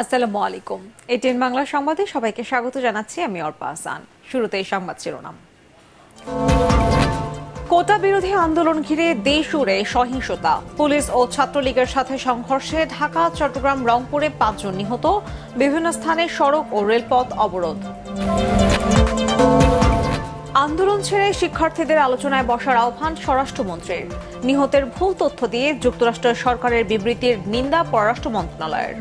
আসসালামু আলাইকুম। এটিএন বাংলা সংবাদে সবাইকে স্বাগত জানাচ্ছি। আমি অর্পা হাসান। শুরুতেই সংবাদ শিরোনাম। কোটা বিরোধী আন্দোলন ঘিরে দেশ জুড়ে সহিংসতা, পুলিশ ও ছাত্রলীগের সাথে সংঘর্ষে ঢাকা, চট্টগ্রাম, রংপুরে 5 জন নিহত, বিভিন্ন স্থানে সড়ক ও রেলপথ অবরোধ। আন্দোলন ছেড়ে শিক্ষার্থীদের আলোচনায় বসার আহ্বান স্বরাষ্ট্রমন্ত্রীর। নিহতের ভুল তথ্য দিয়ে যুক্তরাষ্ট্র সরকারের বিবৃতির নিন্দা পররাষ্ট্র মন্ত্রণালয়ের।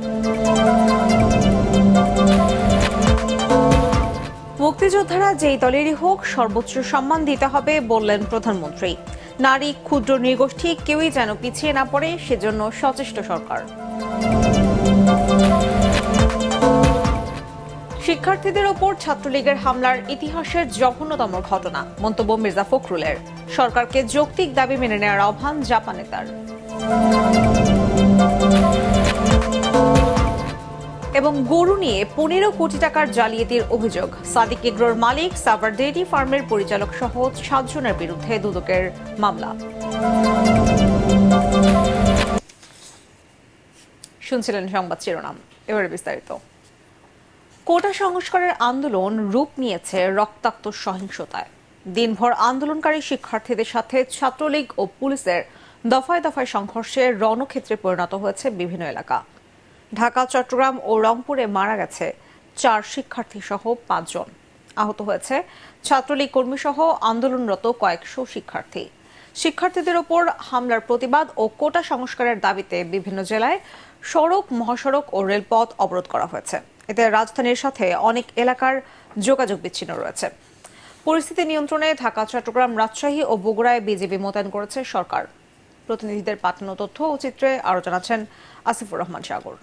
মুক্তিযোদ্ধারা যেই দলেরই হোক সর্বোচ্চ সম্মান দিতে হবে বললেন প্রধানমন্ত্রী। নারী, ক্ষুদ্র নৃগোষ্ঠী কেউই যেন পিছিয়ে না পড়ে, সেজন্য সচেষ্ট সরকার। শিক্ষার্থীদের ওপর ছাত্রলীগের হামলার ইতিহাসের জঘন্যতম ঘটনা, মন্তব্য মির্জা ফখরুলের। সরকারকে যৌক্তিক দাবি মেনে নেওয়ার আহ্বান জাপা নেতার। এবং গরু নিয়ে 15 কোটি টাকার জালিয়াতির অভিযোগ, সাদিক এগ্রোর মালিক, সাভার ডেইরি ফার্মের পরিচালক সহ 7 জনের বিরুদ্ধে দুদকের মামলা। শুনছিলেন সংবাদ শিরোনাম, এবারে বিস্তারিত। কোটা সংস্কারের আন্দোলন রূপ নিয়েছে রক্তাক্ত সহিংসতায়। দিনভর আন্দোলনকারী শিক্ষার্থীদের সাথে ছাত্রলীগ ও পুলিশের দফায় দফায় সংঘর্ষে রণক্ষেত্রে পরিণত হয়েছে বিভিন্ন এলাকা। ঢাকা, চট্টগ্রাম ও রংপুরে মারা গেছে 4 শিক্ষার্থী সহ 5 জন। আহত হয়েছে ছাত্রলীগ কর্মী সহ আন্দোলনরত কয়েকশো শিক্ষার্থী। শিক্ষার্থীদের ওপর হামলার প্রতিবাদ ও কোটা সংস্কারের দাবিতে বিভিন্ন জেলায় সড়ক, মহাসড়ক ও রেলপথ অবরোধ করা হয়েছে। এতে রাজধানীর সাথে অনেক এলাকার যোগাযোগ বিচ্ছিন্ন রয়েছে। পরিস্থিতি নিয়ন্ত্রণে ঢাকা, চট্টগ্রাম, রাজশাহী ও বগুড়ায় বিজিবি মোতায়েন করেছে সরকার। প্রতিনিধিদের পাঠানো তথ্য ও চিত্রে আরও জানাচ্ছেন আসিফুর রহমান সাগর।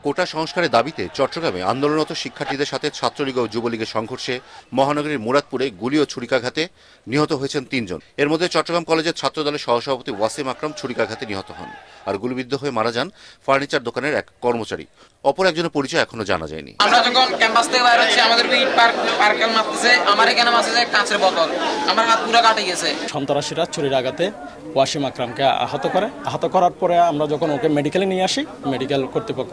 কোটা সংস্কারের দাবিতে চট্টগ্রামে আন্দোলনরত শিক্ষার্থীদের সাথে ছাত্রলীগ ও যুবলীগের সংঘর্ষে মহানগরীর মুরাদপুরে গুলি ও ছুরিকাঘাতে নিহত হয়েছেন 3 জন। এর মধ্যে চট্টগ্রাম কলেজের ছাত্রদলের সহসভাপতি ওয়াসিম আকরাম ছুরিকাঘাতে নিহত হন, আর গুলিবিদ্ধ হয়ে মারা যান ফার্নিচার দোকানের এক কর্মচারী। অপর একজনের পরিচয় এখনো জানা যায়নি। আমরা যখন ক্যাম্পাস থেকে বাইরে হচ্ছে, আমাদের ইট পার্কেল মারতেছে, আমার এখানে মারতেছে কাঁচের বোতল, আমার হাত পুরো কাটে গেছে। সন্ত্রাসীরা ছুরির আঘাতে ওয়াসিম আকরামকে আহত করার পরে আমরা যখন ওকে মেডিকেলে নিয়ে আসি, মেডিকেল কর্তৃপক্ষ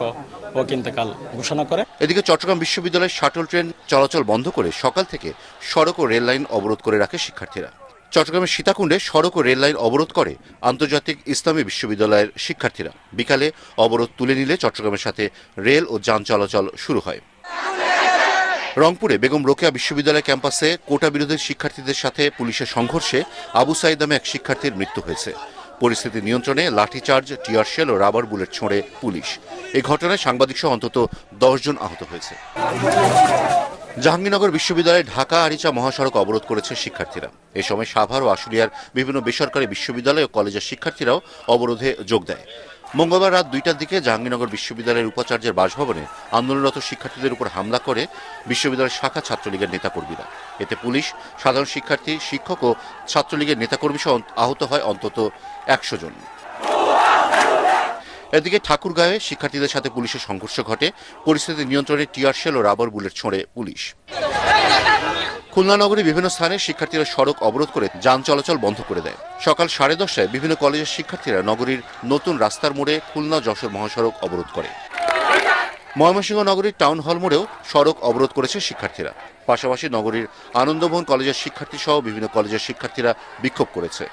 ওকে ইন্তেকাল ঘোষণা করে। এদিকে চট্টগ্রাম বিশ্ববিদ্যালয়ের শাটল ট্রেন চলাচল বন্ধ করে সকাল থেকে সড়ক ও রেল লাইন অবরোধ করে রাখে শিক্ষার্থীরা। চট্টগ্রামের সীতাকুণ্ডে সড়ক ও রেল লাইন অবরোধ করে আন্তর্জাতিক ইসলামী বিশ্ববিদ্যালয়ের শিক্ষার্থীরা। বিকালে অবরোধ তুলে নিলে চট্টগ্রামের সাথে রেল ও যান চলাচল শুরু হয়। রংপুরে বেগম রোকেয়া বিশ্ববিদ্যালয় ক্যাম্পাসে কোটা বিরোধী শিক্ষার্থীদের সাথে পুলিশের সংঘর্ষে আবু সাইদ নামে এক শিক্ষার্থীর মৃত্যু হয়েছে। পরিস্থিতি নিয়ন্ত্রণে লাঠিচার্জ, টিয়ার শেল ও রাবার বুলেট ছোঁড়ে পুলিশ। এই ঘটনায় সাংবাদিক সহ অন্তত 10 জন আহত হয়েছে। জাহাঙ্গীরনগর বিশ্ববিদ্যালয়ে ঢাকা আরিচা মহাসড়ক অবরোধ করেছে শিক্ষার্থীরা। এ সময় সাভার ও আশুলিয়ার বিভিন্ন বেসরকারি বিশ্ববিদ্যালয় ও কলেজের শিক্ষার্থীরাও অবরোধে যোগ দেয়। মঙ্গলবার রাত 2টার দিকে জাহাঙ্গীরনগর বিশ্ববিদ্যালয়ের উপাচার্যের বাসভবনে আন্দোলনরত শিক্ষার্থীদের উপর হামলা করে বিশ্ববিদ্যালয়ের শাখা ছাত্রলীগের নেতাকর্মীরা। এতে পুলিশ, সাধারণ শিক্ষার্থী, শিক্ষক ও ছাত্রলীগের নেতাকর্মী সহ আহত হয় অন্তত 100 জন। এদিকে ঠাকুরগাঁওয়ে শিক্ষার্থীদের সাথে পুলিশের সংঘর্ষ ঘটে। পরিস্থিতি নিয়ন্ত্রণে টিয়ার শেল ও রাবার বুলেট ছোঁড়ে পুলিশ। খুলনা নগরীর বিভিন্ন স্থানে শিক্ষার্থীরা সড়ক অবরোধ করে যান চলাচল বন্ধ করে দেয়। সকাল 10:30টায় বিভিন্ন কলেজের শিক্ষার্থীরা নগরীর নতুন রাস্তার মোড়ে খুলনা যশোর মহাসড়ক অবরোধ করে। ময়মনসিংহ নগরীর টাউন হল মোড়েও সড়ক অবরোধ করেছে শিক্ষার্থীরা। পাশাপাশি নগরীর আনন্দভবন কলেজের শিক্ষার্থী সহ বিভিন্ন কলেজের শিক্ষার্থীরা বিক্ষোভ করেছে।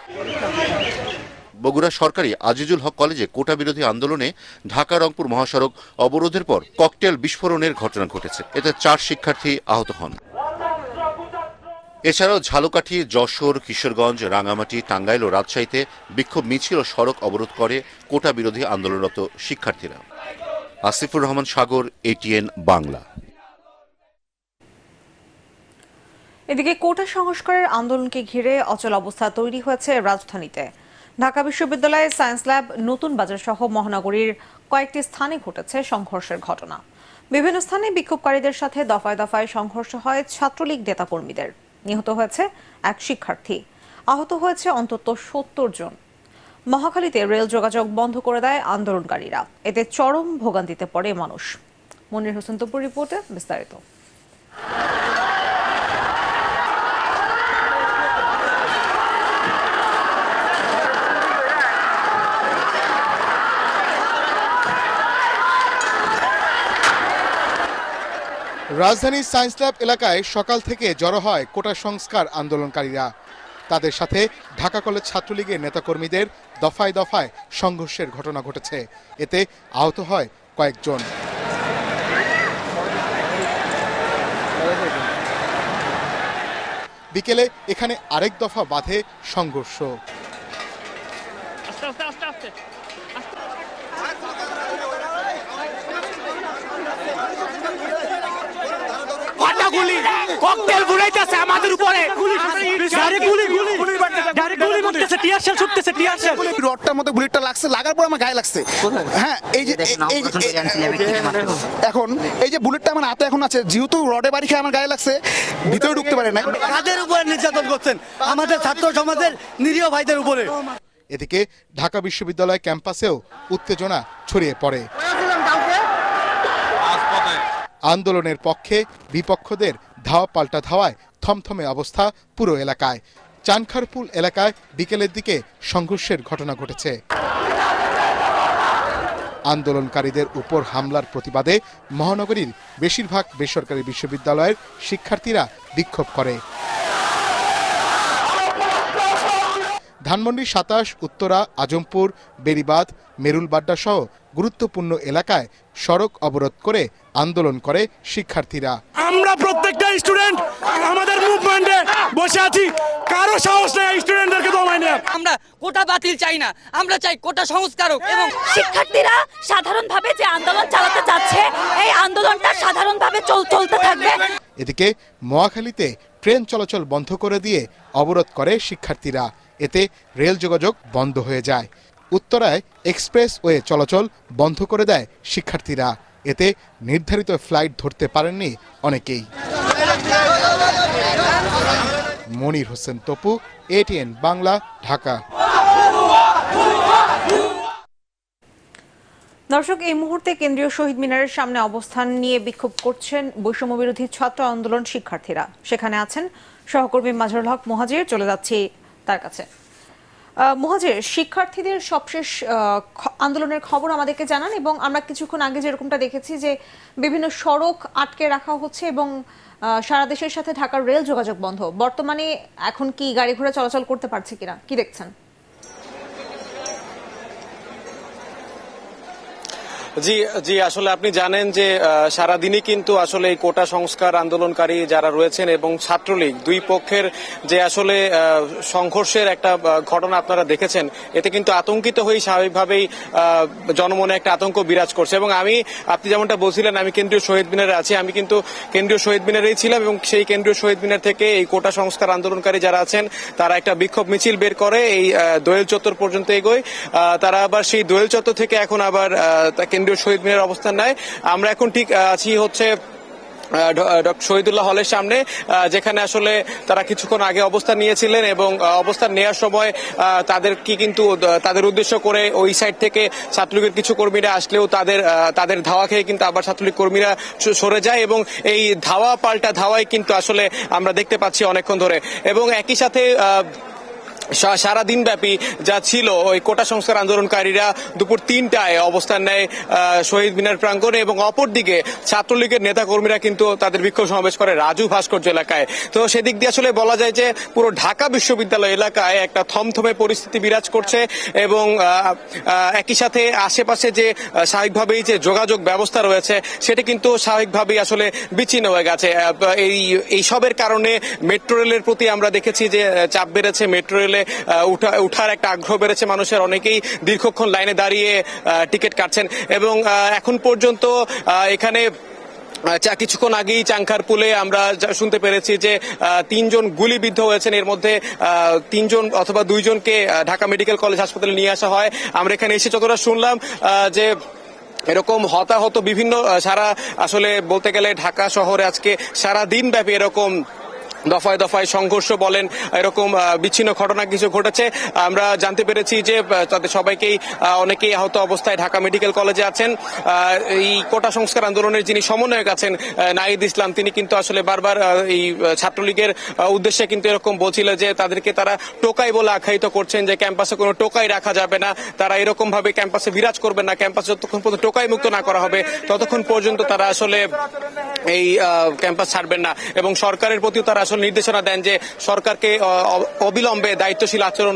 বগুড়া সরকারি আজিজুল হক কলেজে কোটা বিরোধী আন্দোলনে ঢাকা রংপুর মহাসড়ক অবরোধের পর ককটেল বিস্ফোরণের ঘটনা ঘটেছে। এতে 4 শিক্ষার্থী আহত হন। এছাড়াও ঝালকাঠি, যশোর, কিশোরগঞ্জ, রাঙামাটি, টাঙ্গাইল ও রাজশাহীতে বিক্ষোভ মিছিল ও সড়ক অবরোধ করে কোটা বিরোধী আন্দোলনরত শিক্ষার্থীরা। আসিফুর রহমান সাগর, এটিএন বাংলা। এদিকে কোটা সংস্কারের আন্দোলনকে ঘিরে অচল অবস্থা তৈরি হয়েছে রাজধানীতে। ঢাকা বিশ্ববিদ্যালয়ের সায়েন্স ল্যাব, নতুন বাজার সহ মহানগরীর কয়েকটি স্থানে ঘটেছে সংঘর্ষের ঘটনা। বিভিন্ন স্থানে বিক্ষোভকারীদের সাথে দফায় দফায় সংঘর্ষ হয় ছাত্রলীগ নেতাকর্মীদের। নিহত হয়েছে এক শিক্ষার্থী, আহত হয়েছে অন্তত 70 জন। মহাখালীতে রেল যোগাযোগ বন্ধ করে দেয় আন্দোলনকারীরা। এতে চরম ভোগান্তিতে পড়ে মানুষ। মনির হোসেন তপুর রিপোর্টে বিস্তারিত। রাজধানীর সায়েন্স ল্যাব এলাকায় সকাল থেকে জড়ো হয় কোটা সংস্কার আন্দোলনকারীরা। তাদের সাথে ঢাকা কলেজ ছাত্রলীগের নেতাকর্মীদের দফায় দফায় সংঘর্ষের ঘটনা ঘটেছে। এতে আহত হয় কয়েকজন। বিকেলে এখানে আরেক দফা বাধে সংঘর্ষ। গুলি ককটেল ফুটাইতেছে আমাদের উপরে, গুলি করতেছে, টিয়ার শেল ছুটতেছে, টিয়ার শেল। রডটার মধ্যে বুলেটটা লাগছে, লাগার পর আমার গায়ে লাগছে। হ্যাঁ, এখন এই যে বুলেটটা আমার হাতে এখন আছে, যেহেতু রডে বাড়ি খেয়ে আমার গায়ে লাগছে, ভিতরে ঢুকতে পারে না। কাদের উপরে নির্যাতন করছেন? আমাদের ছাত্র সমাজের নিরীহ ভাইদের উপরে। এদিকে ঢাকা বিশ্ববিদ্যালয় ক্যাম্পাসেও উত্তেজনা ছড়িয়ে পড়ে। আন্দোলনের পক্ষে বিপক্ষদের ধাওয়া পাল্টা ধাওয়ায় থমথমে অবস্থা পুরো এলাকায়। চানখারপুল এলাকায় বিকেলের দিকে সংঘর্ষের ঘটনা ঘটেছে। আন্দোলনকারীদের উপর হামলার প্রতিবাদে মহানগরীর বেশিরভাগ বেসরকারি বিশ্ববিদ্যালয়ের শিক্ষার্থীরা বিক্ষোভ করে। ধানমন্ডি 27, উত্তরা, আজমপুর, বেড়িবাঁধ, মেরুলবাড্ডা সহ গুরুত্বপূর্ণ এলাকায় সড়ক অবরোধ করে আন্দোলন করে শিক্ষার্থীরা। আমরা প্রত্যেকটা স্টুডেন্ট আমাদের মুভমেন্টে বসে আছি, কারো সাহস নেই স্টুডেন্টদেরকে দমায় না। আমরা কোটা বাতিল চাই না, আমরা চাই কোটা সংস্কার হোক। এবং শিক্ষার্থীরা সাধারণভাবে যে আন্দোলন চালাতে চাচ্ছে, এই আন্দোলনটা সাধারণভাবে চলতে থাকবে। এদিকে মহাখালীতে ট্রেন চলাচল বন্ধ করে দিয়ে অবরোধ করে শিক্ষার্থীরা। এতে রেল যোগাযোগ বন্ধ হয়ে যায়। উত্তরায় এক্সপ্রেসওয়ে চলাচল বন্ধ করে দেয় শিক্ষার্থীরা। এতে নির্ধারিত ফ্লাইট ধরতে পারেননি অনেকেই। মনির হোসেন তপু, ATN বাংলা, ঢাকা। দর্শক, এই মুহূর্তে কেন্দ্রীয় শহীদ মিনারের সামনে অবস্থান নিয়ে বিক্ষোভ করছেন বৈষম্য বিরোধী ছাত্র আন্দোলন শিক্ষার্থীরা। সেখানে আছেন সহকর্মী মাজহারুল হক মুহাজির। চলে যাচ্ছি তার কাছে। মুহাজির, শিক্ষার্থীদের সবশেষ আন্দোলনের খবর আমাদেরকে জানান। এবং আমরা কিছুক্ষণ আগে যেরকমটা দেখেছি যে বিভিন্ন সড়ক আটকে রাখা হচ্ছে এবং সারা দেশের সাথে ঢাকার রেল যোগাযোগ বন্ধ। বর্তমানে এখন কি গাড়ি ঘোড়া চলাচল করতে পারছে কিনা, কি দেখছেন? জি আসলে আপনি জানেন যে সারাদিনই কিন্তু আসলে এই কোটা সংস্কার আন্দোলনকারী যারা রয়েছেন এবং ছাত্রলীগ, দুই পক্ষের যে আসলে সংঘর্ষের একটা ঘটনা আপনারা দেখেছেন, এতে কিন্তু আতঙ্কিত হয়ে স্বাভাবিকভাবেই জনমনে একটা আতঙ্ক বিরাজ করছে। এবং আপনি যেমনটা বলছিলেন, আমি কেন্দ্রীয় শহীদ মিনারে আছি, আমি কিন্তু কেন্দ্রীয় শহীদ মিনারেই ছিলাম এবং সেই কেন্দ্রীয় শহীদ মিনার থেকে এই কোটা সংস্কার আন্দোলনকারী যারা আছেন তারা একটা বিক্ষোভ মিছিল বের করে এই দোয়েল চত্বর পর্যন্ত এগোয়। তারা আবার সেই দোয়েল চত্বর থেকে এখন আবার শহীদ মিনারের অবস্থান নেয়। আমরা এখন ঠিক আছি হচ্ছে ডক্টর শহীদুল্লাহ হলের সামনে, যেখানে আসলে তারা কিছুক্ষণ আগে অবস্থান নিয়েছিলেন এবং অবস্থান নেওয়ার সময় তাদের উদ্দেশ্য করে ওই সাইড থেকে ছাত্রলীগের কিছু কর্মীরা আসলেও তাদের ধাওয়া খেয়ে কিন্তু আবার ছাত্রলীগ কর্মীরা সরে যায় এবং এই ধাওয়া পাল্টা ধাওয়াই কিন্তু আসলে আমরা দেখতে পাচ্ছি অনেকক্ষণ ধরে। এবং একই সাথে সারাদিন ব্যাপী যা ছিল ওই কোটা সংস্কার আন্দোলনকারীরা দুপুর 3টায় অবস্থান নেয় শহীদ মিনার প্রাঙ্গণে এবং অপরদিকে ছাত্রলীগের নেতাকর্মীরা কিন্তু তাদের বিক্ষোভ সমাবেশ করে রাজু ভাস্কর্য এলাকায়। তো সেদিক দিয়ে আসলে বলা যায় যে পুরো ঢাকা বিশ্ববিদ্যালয় এলাকায় একটা থমথমে পরিস্থিতি বিরাজ করছে এবং একই সাথে আশেপাশে যে স্বাভাবিকভাবেই যে যোগাযোগ ব্যবস্থা রয়েছে সেটা কিন্তু স্বাভাবিকভাবেই আসলে বিচ্ছিন্ন হয়ে গেছে। এই সবের কারণে মেট্রো রেলের প্রতি আমরা দেখেছি যে চাপ বেড়েছে, মেট্রো রেলে উঠার একটা আগ্রহ বেড়েছে মানুষের, অনেকেই দীর্ঘক্ষণ লাইনে দাঁড়িয়ে টিকিট কাটছেন। এবং এখন পর্যন্ত এখানে কিছুক্ষণ আগেই চাংখারপুলে আমরা শুনতে পেরেছি যে 3 জন গুলিবিদ্ধ হয়েছেন, এর মধ্যে 3 জন অথবা 2 জনকে ঢাকা মেডিকেল কলেজ হাসপাতালে নিয়ে আসা হয়। আমরা এখানে এসে যতটা শুনলাম যে এরকম হতাহত বিভিন্ন আসলে বলতে গেলে ঢাকা শহরে আজকে সারা দিন ব্যাপী এরকম দফায় দফায় সংঘর্ষ বলেন এরকম বিচ্ছিন্ন ঘটনা কিছু ঘটেছে। আমরা জানতে পেরেছি যে তাদের সবাইকেই অনেকেই আহত অবস্থায় ঢাকা মেডিকেল কলেজে আছেন। এই কোটা সংস্কার আন্দোলনের যিনি সমন্বয়ক আছেন নাহিদ ইসলাম, তিনি কিন্তু আসলে বারবার এই ছাত্রলীগের উদ্দেশ্যে কিন্তু এরকম বলছিল যে তাদেরকে তারা টোকাই বলে আখ্যায়িত করছেন, যে ক্যাম্পাসে কোনো টোকাই রাখা যাবে না, তারা এরকম ভাবে ক্যাম্পাসে বিরাজ করবে না, ক্যাম্পাসে যতক্ষণ পর্যন্ত টোকাই মুক্ত না করা হবে ততক্ষণ পর্যন্ত তারা আসলে এই ক্যাম্পাস ছাড়বেন না। এবং সরকারের প্রতিও তারা আসলে নির্দেশনা দেন যে সরকারকে অবিলম্বে দায়িত্বশীল আচরণ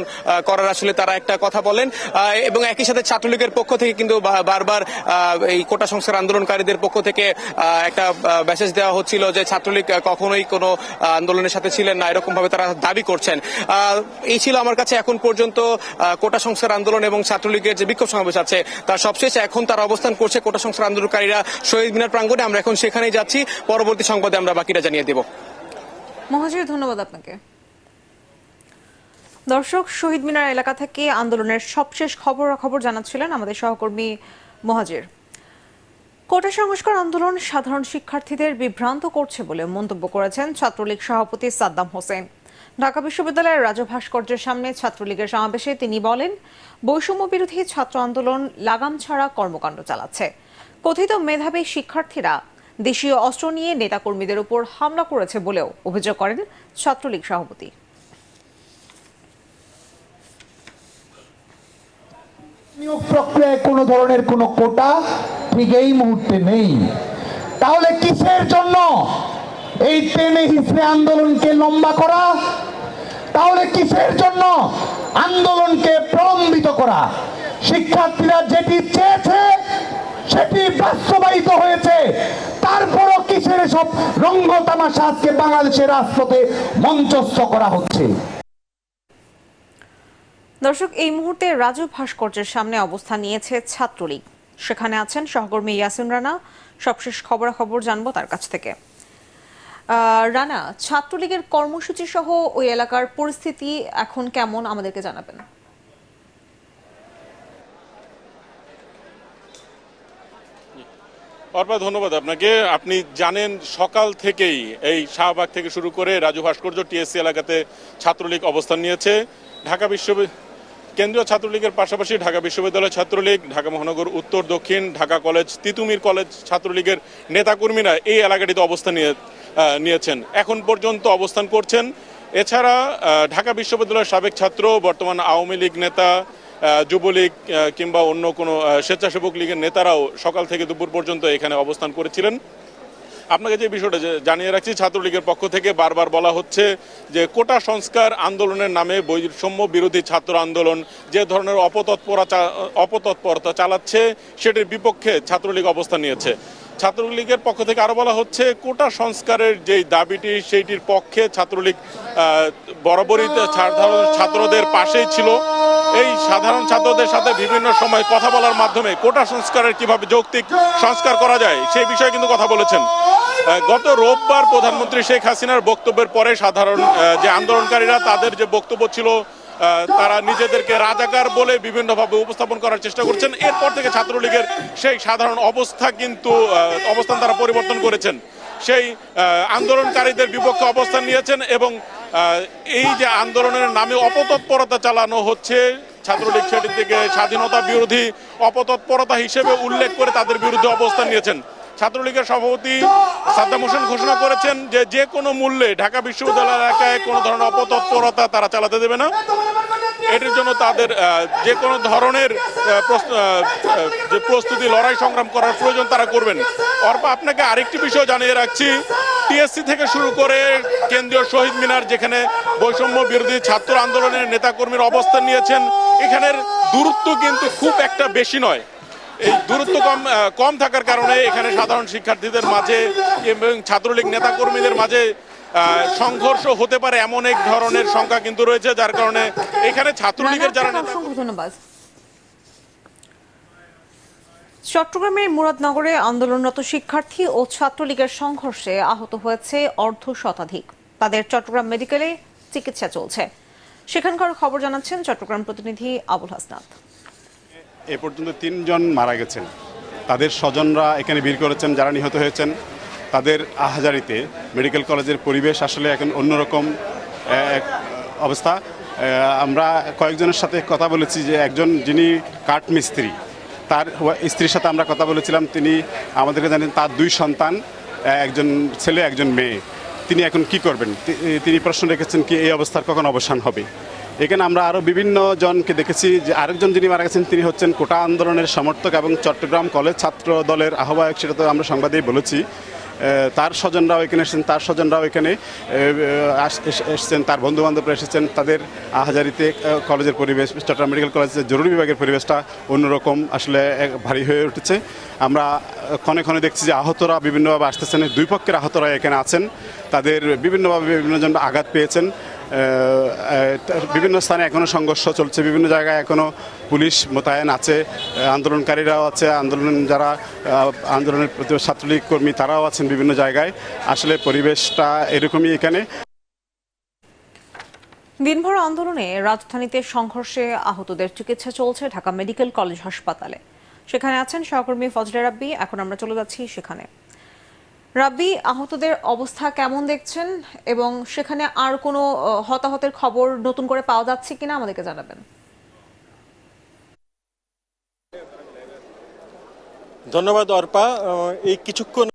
করার আসলে তারা একটা কথা বলেন। এবং একই সাথে ছাত্রলীগের পক্ষ থেকে কিন্তু বারবার এই কোটা সংস্কার আন্দোলনকারীদের পক্ষ থেকে একটা মেসেজ দেওয়া হচ্ছিল যে ছাত্রলীগ কখনোই কোনো আন্দোলনের সাথে ছিলেন না, এরকম ভাবে তারা দাবি করছেন। এই ছিল আমার কাছে এখন পর্যন্ত কোটা সংস্কার আন্দোলন এবং ছাত্রলীগের যে বিক্ষোভ সমাবেশ আছে তার সবশেষে এখন তারা অবস্থান করছে কোটা সংস্কার আন্দোলনকারীরা শহীদ মিনার প্রাঙ্গণে। আমরা এখন সেখানেই যাচ্ছি, পরবর্তী সংবাদে আমরা বাকিটা জানিয়ে দেব। মহাজির, ধন্যবাদ আপনাকে। দর্শক, শহীদ মিনার এলাকা থেকে আন্দোলনের সবশেষ খবরাখবর জানাচ্ছিলেন আমাদের সহকর্মী মহাজির। কোটা সংস্কার আন্দোলন সাধারণ শিক্ষার্থীদের বিভ্রান্ত করছে বলে মন্তব্য করেছেন ছাত্রলীগ সভাপতি সাদ্দাম হোসেন। ঢাকা বিশ্ববিদ্যালয়ের রাজু ভাস্কর্যের সামনে ছাত্রলীগের সমাবেশে তিনি বলেন, বৈষম্য বিরোধী ছাত্র আন্দোলন লাগাম ছাড়া কর্মকাণ্ড চালাচ্ছে। কথিত মেধাবী শিক্ষার্থীরা দেশীয় অস্ত্র নিয়ে নেতাকর্মীদের উপর হামলা করেছে বলেও অভিযোগ করেন ছাত্রলীগ সভাপতি। নিয়োগ প্রক্রিয়ায় কোনো ধরনের কোনো কোটা ঠিক এই মুহূর্তে নেই। তাহলে কিসের জন্য এই টেনে হিসেবে আন্দোলনকে লম্বা করা? তাহলে কিসের জন্য আন্দোলনকে প্রলম্বিত করা? শিক্ষার্থীরা যেটি চেয়েছে সেটি বাস্তবায়িত হয়েছে, তারপরও কিসের সব রঙ্গ তামাশা আজকে বাংলাদেশের রাজপথে মঞ্চস্থ করা হচ্ছে? দর্শক, এই মুহূর্তে রাজু ভাস্কর্যের সামনে অবস্থান নিয়েছে ছাত্রলীগ। সেখানে আছেন সহকর্মী ইয়াসিন রানা। সবশেষ খবরাখবর জানবো তার কাছ থেকে। রানা, ছাত্রলীগের কর্মসূচি সহ ওই এলাকার পরিস্থিতি এখন কেমন আমাদেরকে জানাবেন। অর্পা, ধন্যবাদ আপনাকে। আপনি জানেন সকাল থেকেই এই শাহবাগ থেকে শুরু করে রাজু ভাস্কর্য টিএসসি এলাকাতে ছাত্রলীগ অবস্থান নিয়েছে। ঢাকা কেন্দ্রীয় ছাত্রলীগের পাশাপাশি ঢাকা বিশ্ববিদ্যালয় ছাত্রলীগ, ঢাকা মহানগর উত্তর দক্ষিণ, ঢাকা কলেজ, তিতুমির কলেজ ছাত্রলীগের নেতাকর্মীরা এই এলাকাটিতে অবস্থান নিয়েছেন, এখন পর্যন্ত অবস্থান করছেন। এছাড়া ঢাকা বিশ্ববিদ্যালয়ের সাবেক ছাত্র, বর্তমান আওয়ামী লীগ নেতা, যুবলীগ কিংবা অন্য কোনো স্বেচ্ছাসেবক লীগের নেতারাও সকাল থেকে দুপুর পর্যন্ত এখানে অবস্থান করেছিলেন। আপনাকে যে বিষয়টা জানিয়ে রাখছি, ছাত্রলীগের পক্ষ থেকে বারবার বলা হচ্ছে যে কোটা সংস্কার আন্দোলনের নামে বৈষম্য বিরোধী ছাত্র আন্দোলন যে ধরনের অপতৎপরতা চালাচ্ছে সেটির বিপক্ষে ছাত্রলীগ অবস্থান নিয়েছে। ছাত্রলীগের পক্ষ থেকে আরো বলা হচ্ছে কোটা সংস্কারের যেই দাবিটি সেইটির পক্ষে ছাত্রলীগ বরাবরই সাধারণ ছাত্রদের পাশেই ছিল। এই সাধারণ ছাত্রদের সাথে বিভিন্ন সময় কথা বলার মাধ্যমে কোটা সংস্কারের কিভাবে যৌক্তিক সংস্কার করা যায় সেই বিষয়ে কিন্তু কথা বলেছেন। গত রোববার প্রধানমন্ত্রী শেখ হাসিনার বক্তব্যের পরে সাধারণ যে আন্দোলনকারীরা তাদের যে বক্তব্য ছিল তারা নিজেদেরকে রাজাকার বলে বিভিন্নভাবে উপস্থাপন করার চেষ্টা করছেন। এরপর থেকে ছাত্রলীগের সেই সাধারণ অবস্থান তারা পরিবর্তন করেছেন, সেই আন্দোলনকারীদের বিপক্ষে অবস্থান নিয়েছেন এবং এই যে আন্দোলনের নামে অপতৎপরতা চালানো হচ্ছে ছাত্রলীগ সেটির থেকে স্বাধীনতা বিরোধী অপতৎপরতা হিসেবে উল্লেখ করে তাদের বিরুদ্ধে অবস্থান নিয়েছেন। ছাত্রলীগের সভাপতি সাদ্দাম হোসেন ঘোষণা করেছেন যে কোনো মূল্যে ঢাকা বিশ্ববিদ্যালয় এলাকায় কোনো ধরনের অপতৎপরতা তারা চালাতে দেবে না। এটির জন্য তাদের যে কোনো ধরনের যে প্রস্তুতি, লড়াই সংগ্রাম করার প্রয়োজন তারা করবেন। অর্পা, আপনাকে আরেকটি বিষয় জানিয়ে রাখছি, টিএসসি থেকে শুরু করে কেন্দ্রীয় শহীদ মিনার, যেখানে বৈষম্য বিরোধী ছাত্র আন্দোলনের নেতাকর্মীরা অবস্থান নিয়েছেন, এখানের দূরত্ব কিন্তু খুব একটা বেশি নয়। এই দূরত্ব কম থাকার কারণে এখানে সাধারণ শিক্ষার্থীদের মাঝে এবং ছাত্রলীগ নেতাকর্মীদের মাঝে সংঘর্ষ হতে পারে এমন এক ধরনের সংখ্যা কিন্তু রয়েছে, যার কারণে এখানে ছাত্রলীগের যারা ধন্যবাদ। চট্টগ্রামের মুরাদনগরে আন্দোলনরত শিক্ষার্থী ও ছাত্রলীগের সংঘর্ষে আহত হয়েছে অর্ধশতাধিক। তাদের চট্টগ্রাম মেডিকেলে চিকিৎসা চলছে। সেখানকার খবর জানাচ্ছেন চট্টগ্রাম প্রতিনিধি আবুল হাসনাত। এ পর্যন্ত 3 জন মারা গেছেন, তাদের স্বজনরা এখানে ভিড় করেছেন যারা নিহত হয়েছেন। তাদের আহাজারিতে মেডিকেল কলেজের পরিবেশ আসলে এখন অন্যরকম এক অবস্থা। আমরা কয়েকজনের সাথে কথা বলেছি যে একজন যিনি কাঠ মিস্ত্রি, তার স্ত্রীর সাথে আমরা কথা বলেছিলাম। তিনি আমাদেরকে জানেন তার 2 সন্তান, একজন ছেলে একজন মেয়ে। তিনি এখন কি করবেন, তিনি প্রশ্ন রেখেছেন কি এই অবস্থার কখন অবসান হবে। এখানে আমরা আরও বিভিন্ন জনকে দেখেছি। যে আরেকজন যিনি মারা গেছেন তিনি হচ্ছেন কোটা আন্দোলনের সমর্থক এবং চট্টগ্রাম কলেজ ছাত্র দলের আহ্বায়ক, সেটা তো আমরা সংবাদেই বলেছি। তার স্বজনরাও এখানে এসেছেন, তার স্বজনরাও এখানে এসেছেন, তার বন্ধুবান্ধবরা এসেছেন। তাদের আহাজারিতে কলেজের পরিবেশ, চট্টগ্রাম মেডিকেল কলেজের জরুরি বিভাগের পরিবেশটা অন্যরকম আসলে ভারী হয়ে উঠেছে। আমরা ক্ষণে ক্ষণে দেখছি যে আহতরা বিভিন্নভাবে আসতেছেন, 2 পক্ষের আহতরা এখানে আছেন। তাদের বিভিন্নভাবে বিভিন্নজন আঘাত পেয়েছেন। বিভিন্ন স্থানে এখনও সংঘর্ষ চলছে, বিভিন্ন জায়গায় এখনও পুলিশ মোতায়েন আছে, আন্দোলনকারীরাও আছে, যারা আন্দোলনের ছাত্রলীগ কর্মী তারাও আছেন বিভিন্ন জায়গায়। আসলে পরিবেশটা এরকমই এখানে। দিনভর আন্দোলনে রাজধানীতে সংঘর্ষে আহতদের চিকিৎসা চলছে ঢাকা মেডিকেল কলেজ হাসপাতালে। সেখানে আছেন সহকর্মী ফজলে রাব্বি। এখন আমরা চলে যাচ্ছি সেখানে। রাব্বি, আহতদের অবস্থা কেমন দেখছেন এবং সেখানে আর কোনো হতাহতের খবর নতুন করে পাওয়া যাচ্ছে কিনা আমাদেরকে জানাবেন। ধন্যবাদ অর্পা। এই কিছুক্ষণ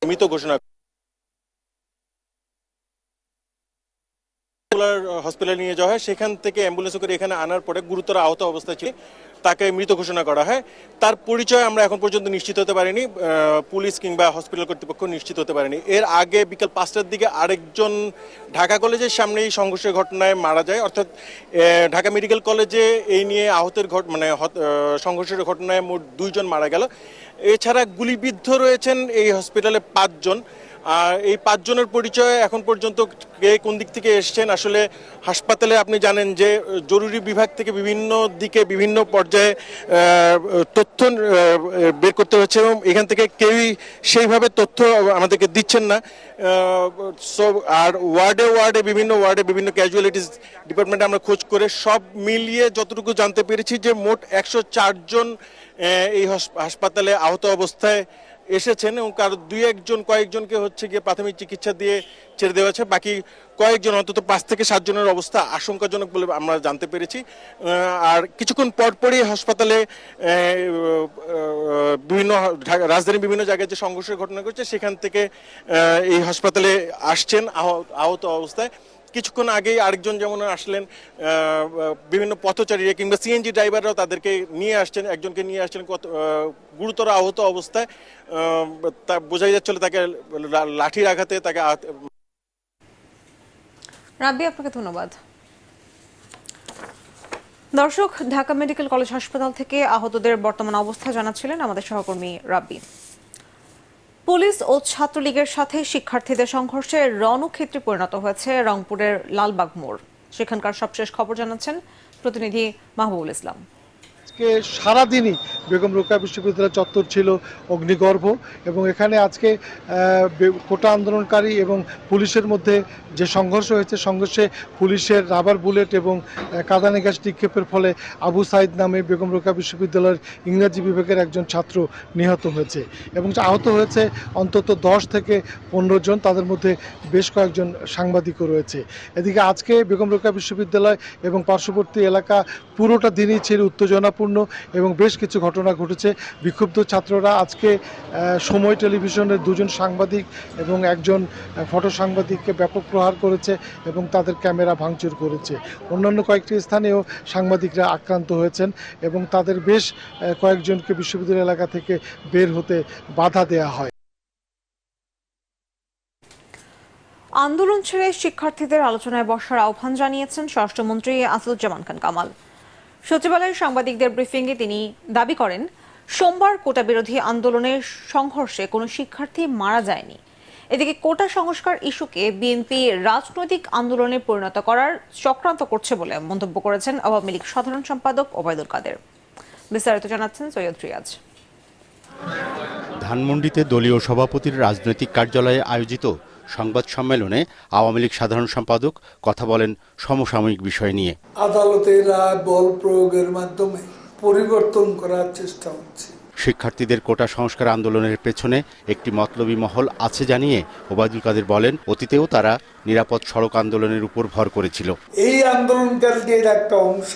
মৃত ঘোষণা হসপিটালে নিয়ে যাওয়া হয়। সেখান থেকে অ্যাম্বুলেন্সে করে এখানে আনার পরে গুরুতর আহত অবস্থায় ছিল, তাকে মৃত ঘোষণা করা হয়। তার পরিচয় আমরা এখন পর্যন্ত নিশ্চিত হতে পারিনি, পুলিশ কিংবা হসপিটাল কর্তৃপক্ষ নিশ্চিত হতে পারেনি। এর আগে বিকেল 5টার দিকে আরেকজন ঢাকা কলেজের সামনে এই সংঘর্ষের ঘটনায় মারা যায়। অর্থাৎ ঢাকা মেডিকেল কলেজে এই নিয়ে আহতের সংঘর্ষের ঘটনায় মোট 2 জন মারা গেল। এছাড়া গুলিবিদ্ধ রয়েছেন এই হসপিটালে 5 জন। আর এই 5 জনের পরিচয় এখন পর্যন্ত কে কোন দিক থেকে এসছেন, আসলে হাসপাতালে আপনি জানেন যে জরুরি বিভাগ থেকে বিভিন্ন দিকে বিভিন্ন পর্যায়ে তথ্য বের করতে হচ্ছে এবং এখান থেকে কেউই সেইভাবে তথ্য আমাদেরকে দিচ্ছেন না। আর ওয়ার্ডে বিভিন্ন ক্যাজুয়ালিটিস ডিপার্টমেন্টে আমরা খোঁজ করে সব মিলিয়ে যতটুকু জানতে পেরেছি যে মোট 104 জন এই হাসপাতালে আহত অবস্থায় এসেছেন এবং কারো 2-1 কয়েকজনকে হচ্ছে গিয়ে প্রাথমিক চিকিৎসা দিয়ে ছেড়ে দেওয়া হয়েছে। বাকি কয়েকজন অন্তত 5 থেকে 7 জনের অবস্থা আশঙ্কাজনক বলে আমরা জানতে পেরেছি। আর কিছুক্ষণ পরপরই হাসপাতালে বিভিন্ন রাজধানীর বিভিন্ন জায়গায় যে সংঘর্ষের ঘটনা ঘটছে সেখান থেকে এই হাসপাতালে আসছেন আহত অবস্থায়। কিছুক্ষণ আগেই আরেকজন যেমন আসলেন, বিভিন্ন পথচারীরা কিংবা সিএনজি ড্রাইভাররাও তাদেরকে নিয়ে আসছেন, একজনকে নিয়ে আসছেন গুরুতর আহত অবস্থায়। তা বোঝাই যাচ্ছিল তাকে লাঠির আঘাতে তাকে। রাব্বি, আপনাকে ধন্যবাদ। দর্শক, ঢাকা মেডিকেল কলেজ হাসপাতাল থেকে আহতদের বর্তমান অবস্থা জানাচ্ছিলেন আমাদের সহকর্মী রাব্বি। পুলিশ ও ছাত্রলীগের সাথে শিক্ষার্থীদের সংঘর্ষে রণক্ষেত্রে পরিণত হয়েছে রংপুরের লালবাগ মোড়। সেখানকার সবশেষ খবর জানাচ্ছেন প্রতিনিধি মাহবুবুল ইসলাম। আজকে সারাদিনই বেগম রোকেয়া বিশ্ববিদ্যালয় চত্বর ছিল অগ্নিগর্ভ এবং এখানে আজকে কোটা আন্দোলনকারী এবং পুলিশের মধ্যে যে সংঘর্ষ হয়েছে, সংঘর্ষে পুলিশের রাবার বুলেট এবং কাঁদানে গ্যাস নিক্ষেপের ফলে আবু সাইদ নামে বেগম রোকেয়া বিশ্ববিদ্যালয়ের ইংরেজি বিভাগের একজন ছাত্র নিহত হয়েছে এবং আহত হয়েছে অন্তত 10 থেকে 15 জন, তাদের মধ্যে বেশ কয়েকজন সাংবাদিকও রয়েছে। এদিকে আজকে বেগম রোকেয়া বিশ্ববিদ্যালয় এবং পার্শ্ববর্তী এলাকা পুরোটা দিনই ছিল উত্তেজনাপূর্ণ এবং বেশ কিছু ঘটনা ঘটেছে। বিক্ষুব্ধ ছাত্ররা আজকে সময় টেলিভিশনের 2 জন সাংবাদিক এবং একজন ফটো সাংবাদিককে ব্যাপক প্রহার করেছে এবং তাদের ক্যামেরা ভাঙচুর করেছে। অন্যান্য কয়েকটি স্থানেও সাংবাদিকরা আক্রান্ত হয়েছেন এবং তাদের বেশ কয়েকজনকে বিশ্ববিদ্যালয় এলাকা থেকে বের হতে বাধা দেওয়া হয়। আন্দোলন ছেড়ে শিক্ষার্থীদের আলোচনায় বসার আহ্বান জানিয়েছেন স্বরাষ্ট্রমন্ত্রী আসাদুজ্জামান খান কামাল। সচিবালয়ের সাংবাদিকদের ব্রিফিংয়ে তিনি দাবি করেন, সোমবার কোটা বিরোধী আন্দোলনের সংঘর্ষে কোনো শিক্ষার্থী মারা যায়নি। এদিকে কোটা সংস্কার ইস্যুকে বিএনপি রাজনৈতিক আন্দোলনে পরিণত করার চক্রান্ত করছে বলে মন্তব্য করেছেন আওয়ামী লীগ সাধারণ সম্পাদক ওবায়দুল কাদের। বিস্তারিত জানাচ্ছেন সৈয়দ রিয়াজ। ধানমন্ডিতে দলীয় সভাপতির রাজনৈতিক কার্যালয়ে আয়োজিত সংবাদ সম্মেলনে আওয়ামী লীগ সাধারণ সম্পাদক কথা বলেন সমসাময়িক বিষয় নিয়ে। আদালতের রায় বল প্রয়োগের মাধ্যমে পরিবর্তন করার চেষ্টা হচ্ছে। শিক্ষার্থীদের কোটা সংস্কার আন্দোলনের পেছনে একটি মতলবী মহল আছে জানিয়ে ওবায়দুল কাদের বলেন, অতীতেও তারা নিরাপদ সড়ক আন্দোলনের উপর ভর করেছিল। এই আন্দোলনকারীদের একটা অংশ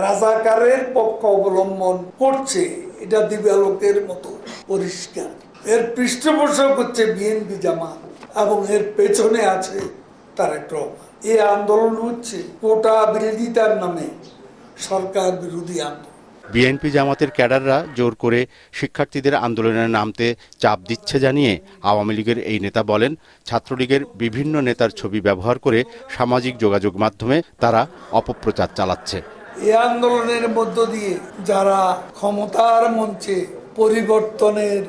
রাজাকারের পক্ষ অবলম্বন করছে, এটা দিবালোকের মতো পরিষ্কার। এর পৃষ্ঠপোষক হচ্ছে বিএনপি জামাত এবং এর পেছনে আছে তারেক রহমান। এই আন্দোলন হচ্ছে কোটা বিরোধিতার নামে সরকার বিরোধী আন্দোলন। বিএনপি জামাতের ক্যাডাররা জোর করে শিক্ষার্থীদের আন্দোলনে নামতে চাপ দিচ্ছে জানিয়ে আওয়ামী লীগের এই নেতা বলেন, ছাত্রলীগের বিভিন্ন নেতার ছবি ব্যবহার করে সামাজিক যোগাযোগ মাধ্যমে তারা অপপ্রচার চালাচ্ছে। এই আন্দোলনের মধ্য দিয়ে যারা ক্ষমতার মঞ্চে পরিবর্তনের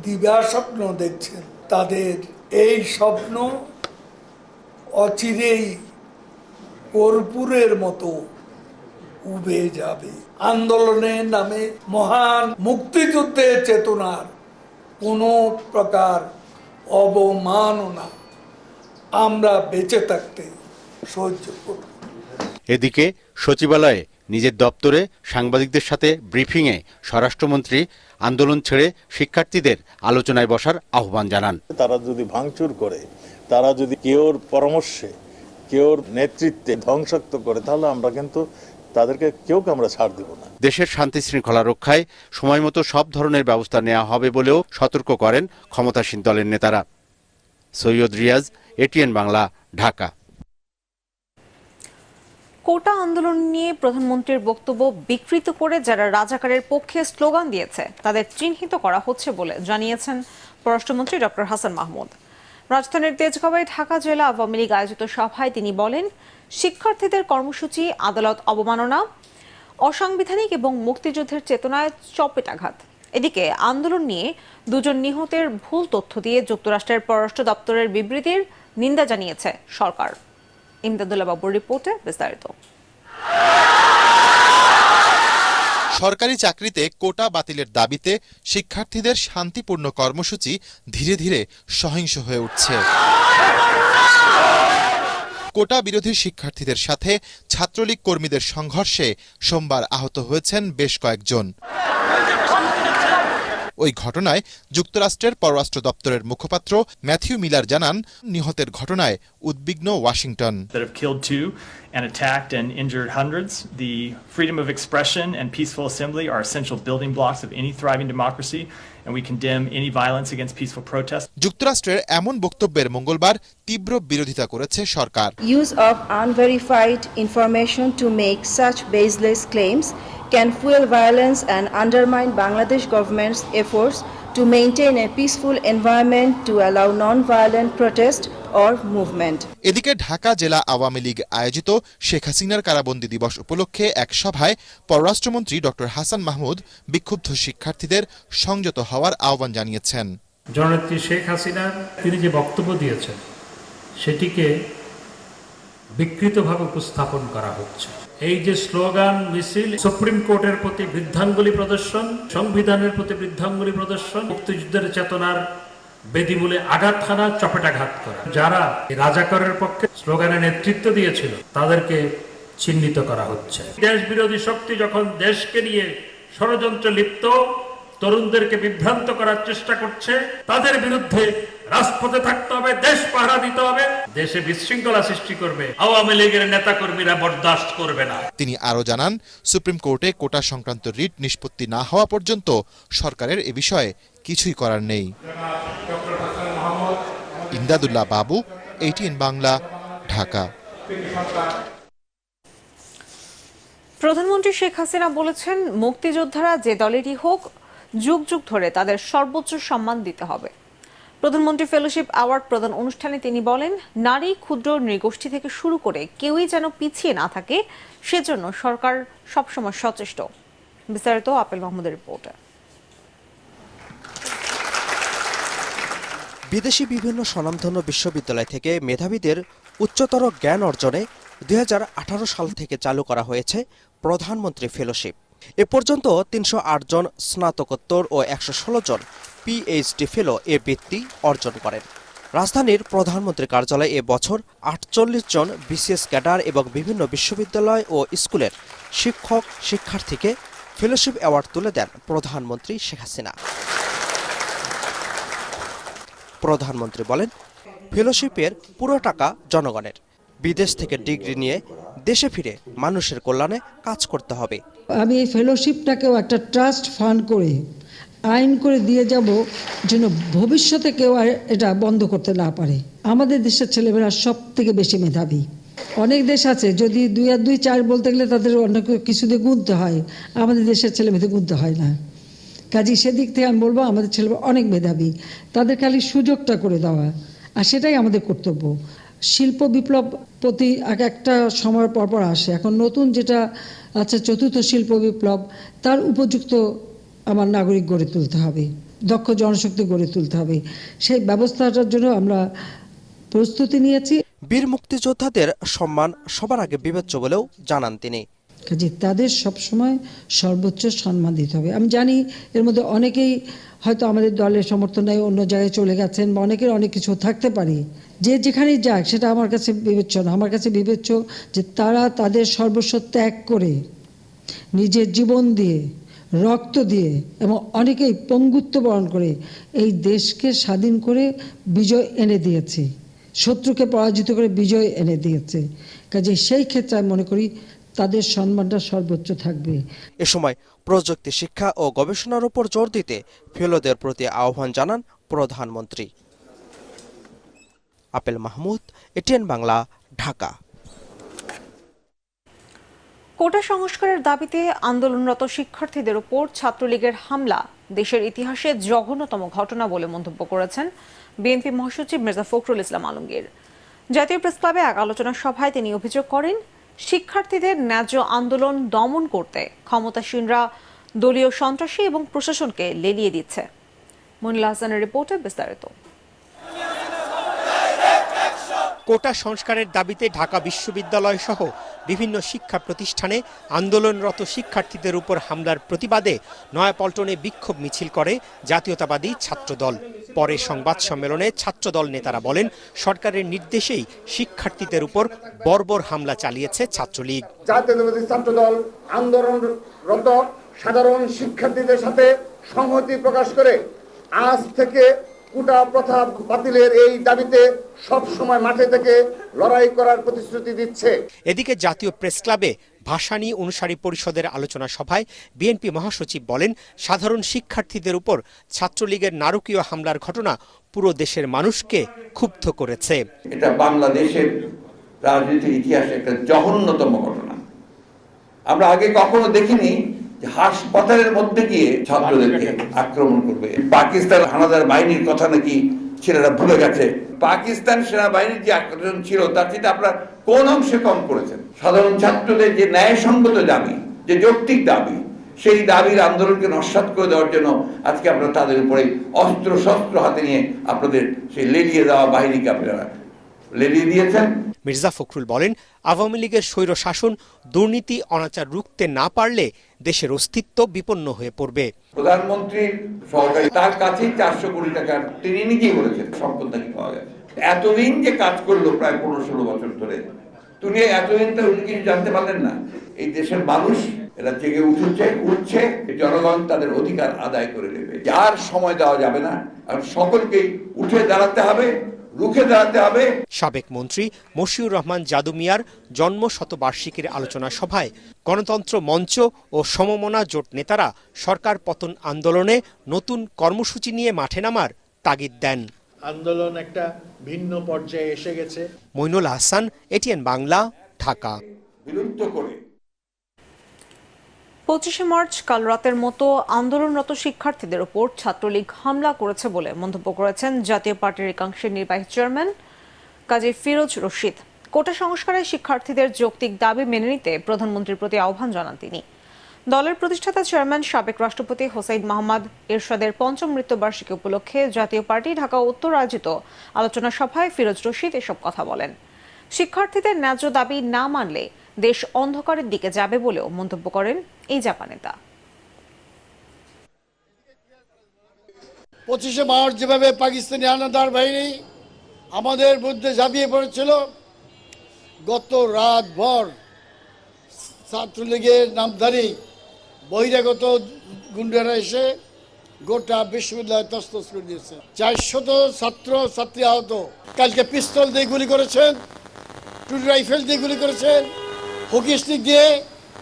দিবা স্বপ্ন দেখছেন, তাদের এই স্বপ্ন অচিরেই কর্পূরের মতো উবে যাবে। আন্দোলনের নামে মহান মুক্তিযুদ্ধের চেতনার কোনো প্রকার অবমাননা আমরা বেঁচে থাকতে সহ্য করব। এদিকে সচিবালয়ে নিজের দপ্তরে সাংবাদিকদের সাথে ব্রিফিংয়ে স্বরাষ্ট্রমন্ত্রী আন্দোলন ছেড়ে শিক্ষার্থীদের আলোচনায় বসার আহ্বান জানান। তারা যদি ভাঙচুর করে, তারা যদি কেউর পরামর্শে, কেউর নেতৃত্বে ধ্বংসাত্মক করে, তাহলে আমরা কিন্তু তাদেরকে কেউকে আমরা ছাড় দেব না। দেশের শান্তি শৃঙ্খলা রক্ষায় সময়মতো সব ধরনের ব্যবস্থা নেওয়া হবে বলেও সতর্ক করেন ক্ষমতাসীন দলের নেতারা। সৈয়দ রিয়াজ, এটিএন বাংলা, ঢাকা। কোটা আন্দোলন নিয়ে প্রধানমন্ত্রীর বক্তব্য বিকৃত করে যারা রাজাকারের পক্ষে স্লোগান দিয়েছে তাদের চিহ্নিত করা হচ্ছে বলে জানিয়েছেন পররাষ্ট্রমন্ত্রী ডক্টর হাসান মাহমুদ। রাজধানীর তেজগাঁওয়ে ঢাকা জেলা আওয়ামী লীগ আয়োজিত সভায় তিনি বলেন, শিক্ষার্থীদের কর্মসূচি আদালত অবমাননা, অসাংবিধানিক এবং মুক্তিযুদ্ধের চেতনায় চপেটাঘাত। এদিকে আন্দোলন নিয়ে দুজন নিহতের ভুল তথ্য দিয়ে যুক্তরাষ্ট্রের পররাষ্ট্র দপ্তরের বিবৃতির নিন্দা জানিয়েছে সরকার। ইমদাদুল্লাহ বাবুর রিপোর্টে বিস্তারিত। সরকারি চাকরিতে কোটা বাতিলের দাবিতে শিক্ষার্থীদের শান্তিপূর্ণ কর্মসূচি ধীরে ধীরে সহিংস হয়ে উঠছে। কোটা বিরোধী শিক্ষার্থীদের সাথে ছাত্রলীগ কর্মীদের সংঘর্ষে সোমবার আহত হয়েছেন বেশ কয়েকজন। ওই ঘটনায় যুক্তরাষ্ট্রের পররাষ্ট্র দপ্তরের মুখপাত্র ম্যাথিউ মিলার জানান, নিহতের ঘটনায় উদ্বিগ্ন Washington. And attacked and injured hundreds. The freedom of expression and peaceful assembly are essential building blocks of any thriving democracy, and we condemn any violence against peaceful protest. যুক্তরাষ্ট্রের এমন বক্তব্যের মঙ্গলবার তীব্র বিরোধিতা করেছে সরকার। Use of unverified information to make such baseless claims can fuel violence and undermine Bangladesh government's efforts to maintain a peaceful environment to allow non-violent protest or movement. এদিকে ঢাকা জেলা আওয়ামী লীগ আয়োজিত শেখ হাসিনার কারাবন্দী দিবস উপলক্ষে এক সভায় পররাষ্ট্রমন্ত্রী ডক্টর হাসান মাহমুদ বিক্ষুব্ধ শিক্ষার্থীদের সংযত হওয়ার আহ্বান জানিয়েছেন। জননেত্রী শেখ হাসিনা তিনি যে বক্তব্য দিয়েছেন সেটিকে বিকৃতভাবে উপস্থাপন করা হচ্ছে। এই যে স্লোগান মিছিল, সুপ্রিম কোর্টের প্রতি বৃদ্ধাঙ্গুলি প্রদর্শন, সংবিধানের প্রতি বৃদ্ধাঙ্গুলি প্রদর্শন, মুক্তিযুদ্ধের চেতনার বেদিমূলে আঘাত হানা, চপেটাঘাত করা, যারা রাজাকারের পক্ষে স্লোগানে নেতৃত্ব দিয়েছিল তাদেরকে চিহ্নিত করা হচ্ছে। দেশ বিরোধী শক্তি যখন দেশকে নিয়ে ষড়যন্ত্রে লিপ্ত, তরুণদেরকে বিভ্রান্ত করার চেষ্টা করছে, তাদের বিরুদ্ধে রাজপথে থাকতে হবে, দেশ পাহারা দিতে হবে। দেশে বিশৃঙ্খলা সৃষ্টি করবে আওয়ামী লীগের নেতাকর্মীরা বরদাস্ত করবে না। তিনি আরো জানান, সুপ্রিম কোর্টে কোটা সংক্রান্ত রিট নিষ্পত্তি না হওয়া পর্যন্ত সরকারের এ বিষয়ে কিছুই করার নেই। ইমদাদুল্লাহ বাবু, এটিএন বাংলা, ঢাকা। প্রধানমন্ত্রী শেখ হাসিনা বলেছেন, মুক্তিযোদ্ধারা যে দলেরই হোক, যুগ যুগ ধরে তাদের সর্বোচ্চ সম্মান দিতে হবে। প্রধানমন্ত্রী ফেলোশিপ অ্যাওয়ার্ড প্রদান অনুষ্ঠানে তিনি বলেন, নারী, ক্ষুদ্র নৃগোষ্ঠী থেকে শুরু করে কেউই যেন পিছিয়ে না থাকে, সেজন্য সরকার সবসময় সচেষ্ট। বিস্তারিত আপেল মাহমুদের রিপোর্টে। বিদেশি বিভিন্ন স্বনামধন্য বিশ্ববিদ্যালয় থেকে মেধাবীদের উচ্চতর জ্ঞান অর্জনে 2018 সাল থেকে চালু করা হয়েছে প্রধানমন্ত্রী ফেলোশিপ। এ পর্যন্ত 308 জন স্নাতকোত্তর ও 116 জন পিএইচডি ফেলো এ বৃত্তি অর্জন করেন। রাজধানীর প্রধানমন্ত্রী কার্যালয়ে এবছর ৪৮ জন বিসিএস ক্যাডার এবং বিভিন্ন বিশ্ববিদ্যালয় ও স্কুলের শিক্ষক শিক্ষার্থীকে ফেলোশিপ অ্যাওয়ার্ড তুলে দেন প্রধানমন্ত্রী শেখ হাসিনা। প্রধানমন্ত্রী বলেন, ফেলোশিপের পুরো টাকা জনগণের। বিদেশ থেকে ডিগ্রি নিয়ে দেশে ফিরে মানুষের কল্যাণে কাজ করতে হবে। আমি এই ফেলোশিপটাকেও একটা ট্রাস্ট ফান্ড করে আইন করে দিয়ে যাব, যেন ভবিষ্যতে কেউ আর এটা বন্ধ করতে না পারে। আমাদের দেশের ছেলেমেয়েরা সব থেকে বেশি মেধাবী। অনেক দেশ আছে যদি 2 আর 2 4 বলতে গেলে তাদের অনেক কিছু দিয়ে গুনতে হয়, আমাদের দেশের ছেলেমেয়েদের গুনতে হয় না। কাজেই সেদিক থেকে আমি বলবো আমাদের ছেলেমেয়ে অনেক মেধাবী, তাদের খালি সুযোগটা করে দেওয়া, আর সেটাই আমাদের কর্তব্য। শিল্প বিপ্লব প্রতি একটা সময় পর পর আসে। এখন নতুন যেটা আছে চতুর্থ শিল্প বিপ্লব, তার উপযুক্ত আমার নাগরিক গড়ে তুলতে হবে, দক্ষ জনশক্তি গড়ে তুলতে হবে। সেই ব্যবস্থাটার জন্য আমরা প্রস্তুতি নিয়েছি। বীর মুক্তিযোদ্ধাদের সম্মান সবার আগে বিবেচ্য বলেও জানান তিনি। কাজে তাদের সবসময় সর্বোচ্চ সম্মান দিতে হবে। আমি জানি এর মধ্যে অনেকেই হয়তো আমাদের দলের সমর্থনে অন্য জায়গায় চলে গেছেন, বা অনেকের অনেক কিছু থাকতে পারে, যে যেখানেই যাক সেটা আমার কাছে বিবেচ্য না। আমার কাছে বিবেচ্য যে তারা তাদের সর্বস্ব ত্যাগ করে, নিজের জীবন দিয়ে, রক্ত দিয়ে এবং অনেকেই পঙ্গুত্ব বরণ করে এই দেশকে স্বাধীন করে বিজয় এনে দিয়েছে, শত্রুকে পরাজিত করে বিজয় এনে দিয়েছে। কাজে সেই ক্ষেত্রে আমি মনে করি তাদের সম্মানটা সর্বোচ্চ থাকবে। এ সময় প্রযুক্তি শিক্ষা ও গবেষণার উপর জোর দিতে ফেলোদের প্রতি আহ্বান জানান প্রধানমন্ত্রী। আপেল মাহমুদ, এটিএন বাংলা, ঢাকা। কোটা সংস্কারের দাবিতে আন্দোলনরত শিক্ষার্থীদের উপর ছাত্রলীগের হামলা দেশের ইতিহাসে জঘন্যতম ঘটনা বলে মন্তব্য করেছেন বিএনপি মহাসচিব মির্জা ফখরুল ইসলাম আলমগীর। জাতীয় প্রেসক্লাবে এক আলোচনা সভায় তিনি অভিযোগ করেন, শিক্ষার্থীদের ন্যায্য আন্দোলন দমন করতে ক্ষমতাসীনরা দলীয় সন্ত্রাসী এবং প্রশাসনকে লেলিয়ে দিচ্ছে। মনিরুল হাসানের রিপোর্টে বিস্তারিত। কোটা সংস্কারের দাবিতে ঢাকা বিশ্ববিদ্যালয় সহ বিভিন্ন শিক্ষা প্রতিষ্ঠানে আন্দোলনরত শিক্ষার্থীদের উপর হামলার প্রতিবাদে নয়াপল্টনে বিক্ষোভ মিছিল করে জাতীয়তাবাদী ছাত্রদল। পরে সংবাদ সম্মেলনে ছাত্রদল নেতারা বলেন, সরকারের নির্দেশেই শিক্ষার্থীদের উপর বর্বর হামলা চালিয়েছে ছাত্রলীগ। জাতীয়তাবাদী ছাত্রদল আন্দোলনরত সাধারণ শিক্ষার্থীদের সাথে সংহতি প্রকাশ করে আজ থেকে কোটা প্রথা বাতিলের এই দাবিতে সব সময় মাঠে থেকে লড়াই করার প্রতিশ্রুতি দিচ্ছে। এদিকে জাতীয় প্রেস ক্লাবে ভাসানী অনুসারী পরিষদের আলোচনা সভায় বিএনপি মহাসচিব বলেন, সাধারণ শিক্ষার্থীদের উপর ছাত্রলীগের নারকীয় হামলার ঘটনা পুরো দেশের মানুষকে ক্ষুব্ধ করেছে। এটা বাংলাদেশের রাজনীতির ইতিহাসে একটা জঘন্যতম ঘটনা। আমরা আগে কখনো দেখিনি হাসপাতালের মধ্যে গিয়ে ছাত্রদেরকে আক্রমণ করবে। পাকিস্তান হানাদার বাহিনীর কথা নাকি ছেলেরা ভুলে গেছে। পাকিস্তান সেনাবাহিনীর যে আক্রমণ ছিল তার চেয়ে আপনারা কোন অংশে কম করেছেন? সাধারণ ছাত্রদের যে ন্যায়সঙ্গত দাবি, যে যৌক্তিক দাবি, সেই দাবির আন্দোলনকে নস্যাৎ করে দেওয়ার জন্য আজকে আপনারা তাদের উপরে অস্ত্র শস্ত্র হাতে নিয়ে আপনাদের সেই লেলিয়ে দেওয়া বাহিনীকে আপনারা লেলিয়ে দিয়েছেন। মির্জা ফখরুল বলেন, আওয়ামী লীগের স্বৈর শাসন, দুর্নীতি, অনাচার রুখতে না পারলে দেশের অস্তিত্ব বিপন্ন হয়ে পড়বে। প্রধানমন্ত্রীর সহকারী তার কাছেই 400 কোটি টাকা তিনি নিজেই বলেছেন সম্পদ নাকি পাওয়া গেছে। এতদিন যে কাজ করলো প্রায় 15-16 বছর ধরে, তিনি এতদিন তো কিছু জানতে পারলেন না। এই দেশের মানুষ এরা জেগে উঠছে, জনগণ তাদের অধিকার আদায় করে নেবে। আর সময় দেওয়া যাবে না, আর সকলকেই উঠে দাঁড়াতে হবে, রুখে দাঁড়াতে হবে। সাবেক মন্ত্রী মশিউর রহমান জাদু মিয়ার জন্ম শতবার্ষিকীর আলোচনা সভায় গণতন্ত্র মঞ্চ ও সমমনা জোট নেতারা সরকার পতন আন্দোলনে নতুন কর্মসূচি নিয়ে মাঠে নামার তাগিদ দেন। আন্দোলন একটা ভিন্ন পর্যায়ে এসে গেছে। মইনুল হাসান, এটিএন বাংলা, ঢাকা। বিলুপ্ত করে 25শে মার্চ কাল রাতের মতো আন্দোলনরত শিক্ষার্থীদের উপর ছাত্রলীগ হামলা করেছে বলে মন্তব্য করেছেন জাতীয় পার্টির একাংশের নির্বাহী চেয়ারম্যান কাজী ফিরোজ রশিদ। কোটা সংস্কারে শিক্ষার্থীদের যৌক্তিক দাবি মেনে নিতে প্রধানমন্ত্রীর প্রতি আহ্বান জানান তিনি। দলের প্রতিষ্ঠাতা চেয়ারম্যান সাবেক রাষ্ট্রপতি হোসাইন মোহাম্মদ এরশাদের ৫ম মৃত্যুবার্ষিকী উপলক্ষে জাতীয় পার্টি ঢাকা উত্তর আয়োজিত আলোচনা সভায় ফিরোজ রশিদ এসব কথা বলেন। শিক্ষার্থীদের ন্যায্য দাবি না মানলে দেশ অন্ধকারের দিকে যাবে বলেও মন্তব্য করেন এই জাপা নেতা। 25শে মার্চ যেভাবে পাকিস্তানি হানাদার বাহিনী আমাদের মধ্যে ঝাঁপিয়ে পড়েছিল। গত রাতভর ছাত্রলীগের নামধারী বহিরাগত গুন্ডারা এসে গোটা বিশ্ববিদ্যালয় তছনছ করে দিয়েছে। 400 ছাত্র ছাত্রী আহত। কালকে পিস্তল দিয়ে গুলি করেছেন, টুটি রাইফেল দিয়ে গুলি করেছেন, হকি স্টিক দিয়ে,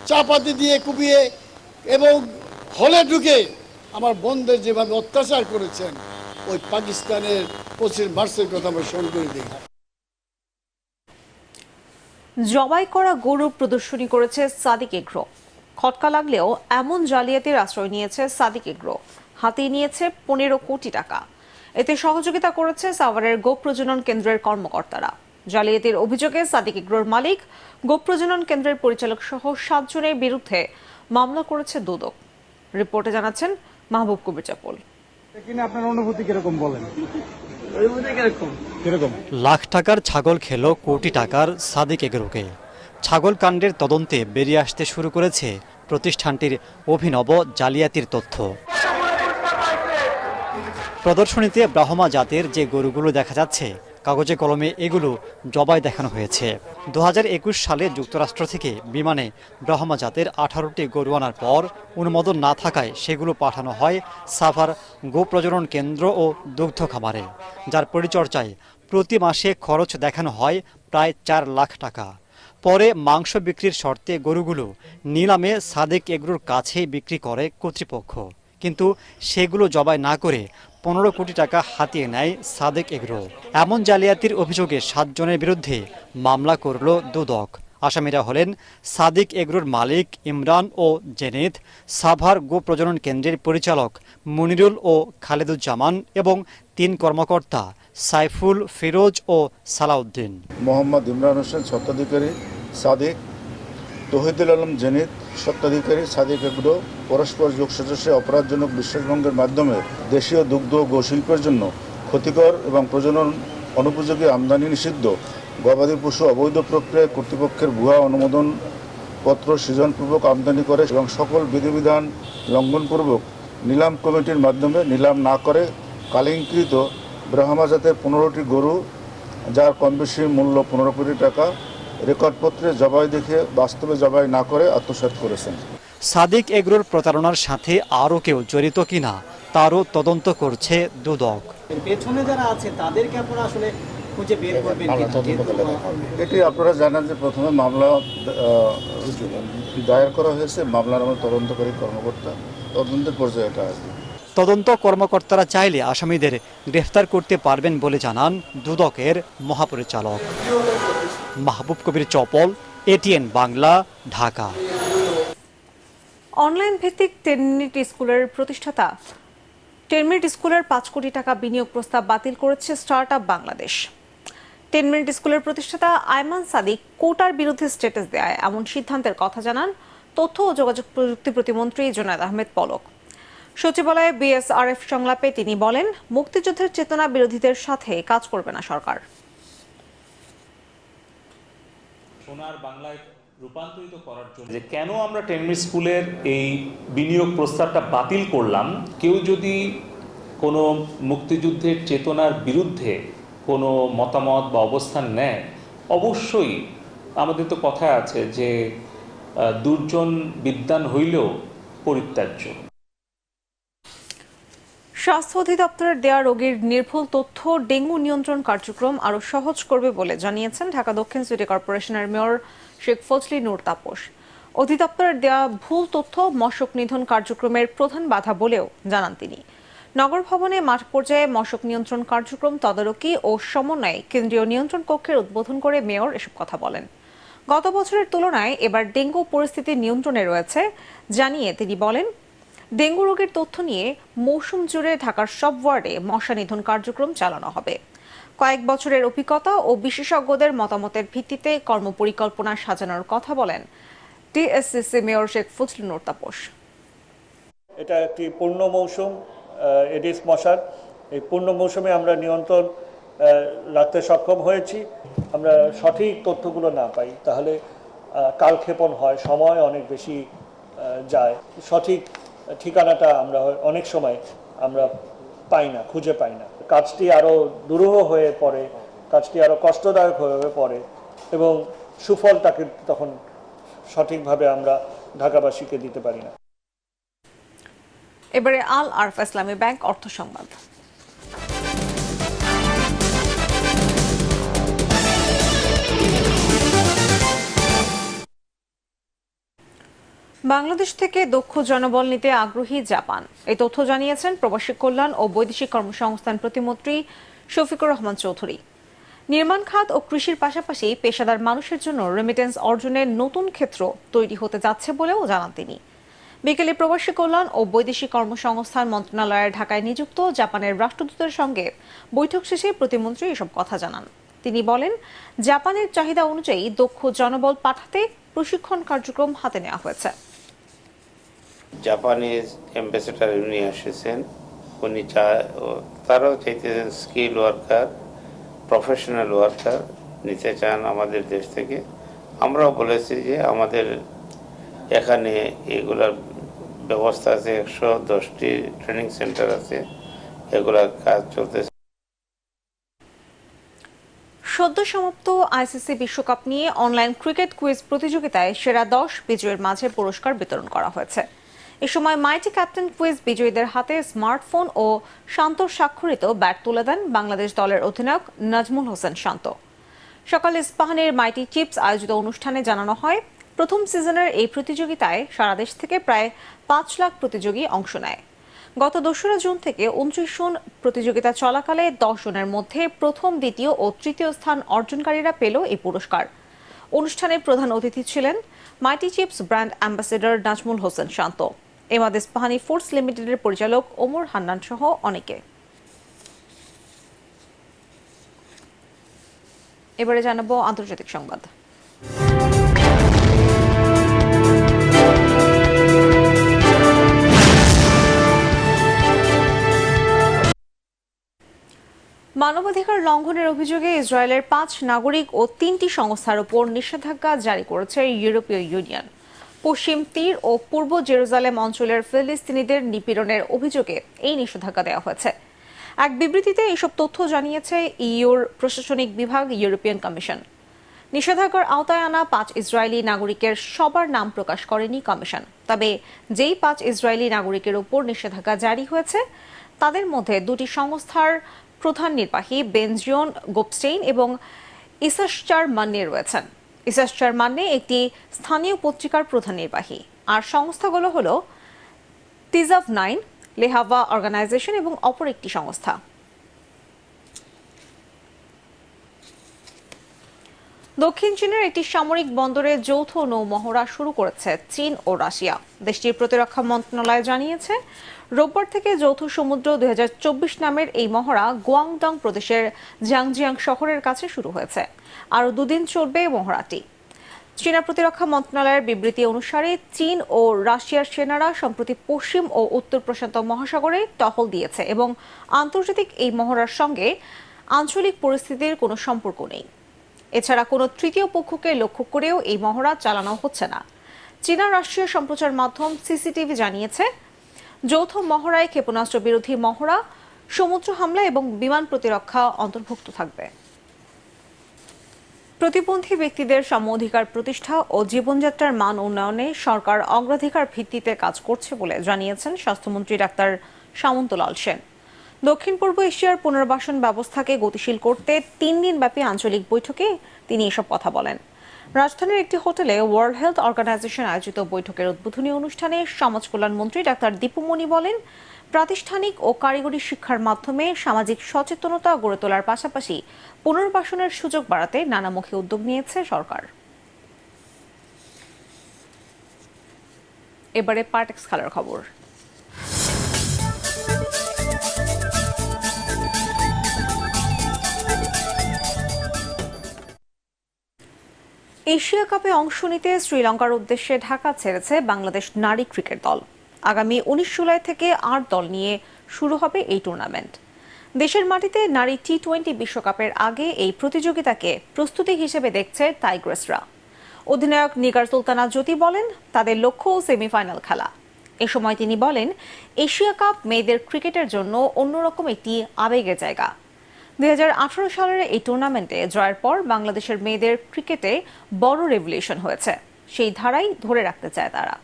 চাপাতি দিয়ে কুপিয়ে এবং হলে ঢুকে আমার বোনদের যেভাবে অত্যাচার করেছেন, ওই পাকিস্তানের 25 মার্চের কথা আমরা স্মরণ করে দিই। জবাই করা গরু প্রদর্শনী করেছে সাদিক এগ্রো। খটকা লাগলেও এমন জালিয়াতির আশ্রয় নিয়েছে সাদিক এগ্রো। হাতিয়ে নিয়েছে 15 কোটি টাকা। এতে সহযোগিতা করেছে সাভারের গোপ প্রজনন কেন্দ্রের কর্মকর্তারা। জালিয়াতির অভিযোগে সাদিক এগ্রোর মালিক, গোপ প্রজনন কেন্দ্রের পরিচালক সহ 7 জনের বিরুদ্ধে মামলা করেছে দুদক। রিপোর্টে জানাচ্ছেন মাহবুব কবির চাপল। আপনার অনুভূতি কিরকম বলেন? লাখ টাকার ছাগল খেলো কোটি টাকার সাদিক এগ্রোকে। ছাগল কাণ্ডের তদন্তে বেরিয়ে আসতে শুরু করেছে প্রতিষ্ঠানটির অভিনব জালিয়াতির তথ্য। প্রদর্শনীতে ব্রাহ্মা জাতের যে গরুগুলো দেখা যাচ্ছে, কাগজে কলমে এগুলো জবাই দেখানো হয়েছে। 2021 সালে যুক্তরাষ্ট্র থেকে বিমানে ব্রাহ্মা জাতের 18টি গরু আনার পর অনুমোদন না থাকায় সেগুলো পাঠানো হয় সাভার গোপ প্রজনন কেন্দ্র ও দুগ্ধ খামারে, যার পরিচর্যায় প্রতি মাসে খরচ দেখানো হয় প্রায় 4 লাখ টাকা। পরে মাংস বিক্রির শর্তে গরুগুলো নিলামে সাদিক এগ্রোর কাছেই বিক্রি করে কর্তৃপক্ষ, কিন্তু সেগুলো জবাই না করে 15 কোটি টাকা হাতিয়ে নেয় সাদিক এগ্রো। এমন জালিয়াতির অভিযোগে 7 জনের বিরুদ্ধে মামলা করল দুদক। আসামিরা হলেন সাদিক এগ্রোর মালিক ইমরান ও জেনেদ, সাভার গো প্রজনন কেন্দ্রের পরিচালক মনিরুল ও খালেদুজ্জামান এবং 3 কর্মকর্তা সাইফুল, ফিরোজ ও সালাউদ্দিন। মোহাম্মদ ইমরান হোসেন স্বত্বাধিকারী সাদিক, তহিদুল আলম জেনিদ স্বত্বাধিকারী সাদিক এগ্রো পরস্পর যোগসাজশে অপরাধজনক বিশ্বাসভঙ্গের মাধ্যমে দেশীয় দুগ্ধ ও গোশিল্পের জন্য ক্ষতিকর এবং প্রজনন অনুপযোগী আমদানি নিষিদ্ধ গবাদি পশু অবৈধ প্রক্রিয়ায় কর্তৃপক্ষের ভুয়া অনুমোদন পত্র সৃজনপূর্বক আমদানি করে এবং সকল বিধিবিধান লঙ্ঘনপূর্বক নিলাম কমিটির মাধ্যমে নিলাম না করে কালিঙ্কৃত ব্রাহ্মা জাতের 15টি গরু, যার কম বেশি মূল্য 15 কোটি টাকা, রেকর্ডপত্রে জবাই দেখে বাস্তবে জবাই না করে আত্মসাৎ করেছেন। সাদিক এগ্রোর প্রতারণার সাথে আরও কেউ জড়িত কিনা তারও তদন্ত করছে দুদক। পেছনে যারা আছে তাদেরকে আপনারা আসলে খুঁজে বের করবেন কিনা? এটি আপনারা জানেন যে প্রথমে মামলা দায়ের করা হয়েছে। মামলার আমার তদন্তকারী কর্মকর্তা তদন্তের পর্যায়ে এটা আসবে। তদন্ত কর্মকর্তারা চাইলে আসামিদের গ্রেফতার করতে পারবেন বলে জানান দুদকের মহাপরিচালক। মাহবুব কবির চপল, এটিএন বাংলা, ঢাকা। অনলাইন ভিত্তিক 10 মিনিট স্কুলের প্রতিষ্ঠাতা 10 মিনিট স্কুলের 5 কোটি টাকা বিনিয়োগ প্রস্তাব বাতিল করেছে স্টার্টআপ বাংলাদেশ। 10 মিনিট স্কুলের প্রতিষ্ঠাতা আয়মান সাদিক কোটার বিরুদ্ধে স্ট্যাটাস দেয় এমন সিদ্ধান্তের কথা জানান তথ্য ও যোগাযোগ প্রযুক্তি প্রতিমন্ত্রী জুনায়েদ আহমেদ পলক। সচিবালয়ে বিএসআরএফ সংলাপে তিনি বলেন, মুক্তিযুদ্ধের চেতনা বিরোধীদের সাথে কাজ করবে না সরকার। সোনার বাংলায় রূপান্তরিত করার জন্য যে কেন আমরা 10 মিনিট স্কুলের এই বিনিয়োগ প্রস্তাবটা বাতিল করলাম, কেউ যদি কোনো মুক্তিযুদ্ধের চেতনার বিরুদ্ধে কোনো মতামত বা অবস্থান নেয়, অবশ্যই আমাদের তো কথা আছে যে দুর্জন বিদ্বান হইলেও পরিত্যাজ্য। স্বাস্থ্য অধিদপ্তরের দেয়া রোগীর নির্ভুল তথ্য ডেঙ্গু নিয়ন্ত্রণ কার্যক্রম আরও সহজ করবে বলে জানিয়েছেন ঢাকা দক্ষিণ সিটি কর্পোরেশনের মেয়র শেখ ফজলি নূর তাপস। অধিদপ্তরের দেয়া ভুল তথ্য মশক নিধন কার্যক্রমের প্রধান বাধা বলেও জানান তিনি। নগর ভবনে মাঠ পর্যায়ে মশক নিয়ন্ত্রণ কার্যক্রম তদারকি ও সমন্বয়ে কেন্দ্রীয় নিয়ন্ত্রণ কক্ষের উদ্বোধন করে মেয়র এসব কথা বলেন। গত বছরের তুলনায় এবার ডেঙ্গু পরিস্থিতি নিয়ন্ত্রণে রয়েছে জানিয়ে তিনি বলেন, ডেঙ্গু রোগের তথ্য নিয়ে মৌসুম জুড়ে ঢাকার সব ওয়ার্ডে মশা নিধন কার্যক্রম চালানো হবে। কয়েক বছরের অভিজ্ঞতা ও বিশেষজ্ঞদের মতামতের ভিত্তিতে কর্মপরিকল্পনা সাজানোর কথা বলেন টিএসসিসি মেয়র শেখ ফজলি নূর তাপস। এটা একটি পূর্ণ মৌসুম এডিস মশার। এই পূর্ণ মৌসুমে আমরা নিয়ন্ত্রণ রাখতে সক্ষম হয়েছি। আমরা সঠিক তথ্যগুলো না পাই তাহলে কালক্ষেপণ হয়, সময় অনেক বেশি যায়, সঠিক ঠিকানাটা আমরা অনেক সময় আমরা পাই না, খুঁজে পাই না। কাজটি আরও দুরূহ হয়ে পড়ে কাজটি আরো কষ্টদায়ক হয়ে পড়ে এবং সুফল তাকে তখন সঠিকভাবে আমরা ঢাকাবাসীকে দিতে পারি না। এবারে আল আরফা ইসলামী ব্যাংক অর্থ সংবাদ। বাংলাদেশ থেকে দক্ষ জনবল নিতে আগ্রহী জাপান, এই তথ্য জানিয়েছেন প্রবাসী কল্যাণ ও বৈদেশিক কর্মসংস্থান প্রতিমন্ত্রী শফিকুর রহমান চৌধুরী। নির্মাণ খাত ও কৃষির পাশাপাশি পেশাদার মানুষের জন্য রেমিটেন্স অর্জনের নতুন ক্ষেত্র তৈরি হতে যাচ্ছে বলেও জানান তিনি। বিকেলে প্রবাসী কল্যাণ ও বৈদেশিক কর্মসংস্থান মন্ত্রণালয়ের ঢাকায় নিযুক্ত জাপানের রাষ্ট্রদূতের সঙ্গে বৈঠক শেষে প্রতিমন্ত্রী এসব কথা জানান। তিনি বলেন, জাপানের চাহিদা অনুযায়ী দক্ষ জনবল পাঠাতে প্রশিক্ষণ কার্যক্রম হাতে নেওয়া হয়েছে। জাপানিজ অ্যাম্বাসেডার উনি এসেছেন, উনি তারাও চাইতেছেন স্কিল ওয়ার্কার, প্রফেশনাল ওয়ার্কার নিতে চান আমাদের দেশ থেকে। আমরাও বলেছি যে আমাদের এখানে এগুলার ব্যবস্থা আছে, 110টি ট্রেনিং সেন্টার আছে, এগুলার কাজ চলতেছে। সদ্য সমাপ্ত আইসিসি বিশ্বকাপ নিয়ে অনলাইন ক্রিকেট কুইজ প্রতিযোগিতায় সেরা 10 বিজয়ীর মাঝে পুরস্কার বিতরণ করা হয়েছে। এ সময় মাইটি ক্যাপ্টেন কুইজ বিজয়ীদের হাতে স্মার্টফোন ও শান্তর স্বাক্ষরিত ব্যাট তুলে দেন বাংলাদেশ দলের অধিনায়ক নাজমুল হোসেন শান্ত। সকালে ইস্পাহানের মাইটি চিপস আয়োজিত অনুষ্ঠানে জানানো হয়, প্রথম সিজনের এই প্রতিযোগিতায় সারা দেশ থেকে প্রায় 5 লাখ প্রতিযোগী অংশ নেয়। গত 2রা জুন থেকে 29 জুন প্রতিযোগিতা চলাকালে 10 জনের মধ্যে প্রথম, দ্বিতীয় ও তৃতীয় স্থান অর্জনকারীরা পেল এই পুরস্কার। অনুষ্ঠানে প্রধান অতিথি ছিলেন mighty chips brand ambassador Najmul Hossain Shanto, Emad Ispahani foods লিমিটেডের পরিচালক ওমর হান্নান সহ অনেকে। এবারে জানাবো আন্তর্জাতিক সংবাদ। মানবাধিকার লঙ্ঘনের অভিযোগে ইসরায়েলের 5 নাগরিক ও 3টি সংস্থার উপর নিষেধাজ্ঞা জারি করেছে ইউরোপীয় ইউনিয়ন। পশ্চিম তীর ও পূর্ব জেরুজালেম অঞ্চলের ফিলিস্তিনিদের নিপীড়নের অভিযোগে এই নিষেধাজ্ঞা দেওয়া হয়েছে। এক বিবৃতিতে এসব তথ্য জানিয়েছে ইউর প্রশাসনিক বিভাগ ইউরোপিয়ান কমিশন। নিষেধাজ্ঞার আওতায় আনা 5 ইসরায়েলি নাগরিকের সবার নাম প্রকাশ করেনি কমিশন। তবে যেই 5 ইসরায়েলি নাগরিকের উপর নিষেধাজ্ঞা জারি হয়েছে তাদের মধ্যে 2টি সংস্থার প্রধান নির্বাহী বেনজিয়ন গোপস্টেইন এবং ইসাশচার মান্নে রয়েছেন। ইসাশচার মান্নে একটি স্থানীয় পত্রিকার প্রধান নির্বাহী, আর সংস্থাগুলো হল তিজাভ 9, লেহাভা অর্গানাইজেশন এবং অপর একটি সংস্থা। দক্ষিণ চীনের একটি সামরিক বন্দরে যৌথ নৌমহড়া শুরু করেছে চীন ও রাশিয়া। দেশটির প্রতিরক্ষা মন্ত্রণালয় জানিয়েছে, রোববার থেকে যৌথ সমুদ্র 2024 নামের এই মহড়া গুয়াংডং প্রদেশের জাংজিয়াং শহরের কাছে শুরু হয়েছে। আরও 2 দিন চলবে মহড়াটি। চীনা প্রতিরক্ষা মন্ত্রণালয়ের বিবৃতি অনুসারে চীন ও রাশিয়ার সেনারা সম্প্রতি পশ্চিম ও উত্তর প্রশান্ত মহাসাগরে টহল দিয়েছে এবং আন্তর্জাতিক এই মহড়ার সঙ্গে আঞ্চলিক পরিস্থিতির কোনো সম্পর্ক নেই। এছাড়া কোনো তৃতীয় পক্ষকে লক্ষ্য করেও এই মহড়া চালানো হচ্ছে না। চীনা রাষ্ট্রীয় সম্প্রচার মাধ্যম সিসিটিভি জানিয়েছে, যৌথ মহড়ায় ক্ষেপণাস্ত্র বিরোধী মহড়া, সমুদ্র হামলা এবং বিমান প্রতিরক্ষা অন্তর্ভুক্ত থাকবে। প্রতিবন্ধী ব্যক্তিদের সম অধিকার প্রতিষ্ঠা ও জীবনযাত্রার মান উন্নয়নে সরকার অগ্রাধিকার ভিত্তিতে কাজ করছে বলে জানিয়েছেন স্বাস্থ্যমন্ত্রী ডাক্তার সামন্তলাল সেন। দক্ষিণ পূর্ব এশিয়ার পুনর্বাসন ব্যবস্থাকে গতিশীল করতে 3 দিনব্যাপী আঞ্চলিক বৈঠকে তিনি এসব কথা বলেন। রাজধানীর একটি হোটেলে ওয়ার্ল্ড হেলথ অর্গানাইজেশন আয়োজিত বৈঠকের উদ্বোধনী অনুষ্ঠানে সমাজ কল্যাণ মন্ত্রী ডাক্তার দীপুমণি বলেন, প্রাতিষ্ঠানিক ও কারিগরি শিক্ষার মাধ্যমে সামাজিক সচেতনতা গড়ে তোলার পাশাপাশি পুনর্বাসনের সুযোগ বাড়াতে নানামুখী উদ্যোগ নিয়েছে সরকার। এবারে পার্টেক্স খেলার খবর। এশিয়া কাপে অংশ নিতে শ্রীলঙ্কার উদ্দেশ্যে ঢাকা ছেড়েছে বাংলাদেশ নারী ক্রিকেট দল। আগামী 19 জুলাই থেকে 8 দল নিয়ে শুরু হবে এই টুর্নামেন্ট। দেশের মাটিতে নারী টি-20 বিশ্বকাপের আগে এই প্রতিযোগিতাকে প্রস্তুতি হিসেবে দেখছে টাইগ্রেসরা। অধিনায়ক নিগার সুলতানা জ্যোতি বলেন, তাদের লক্ষ্য সেমিফাইনাল খেলা। এ সময় তিনি বলেন, এশিয়া কাপ মেয়েদের ক্রিকেটের জন্য অন্যরকম একটি আবেগের জায়গা। 2018 সালের এই টুর্নামেন্টে জয়ের পর বাংলাদেশের মেয়েদের ক্রিকেটে বড় রেভলিউশন হয়েছে। সেই ধারাই ধরে রাখতে চায় তারা।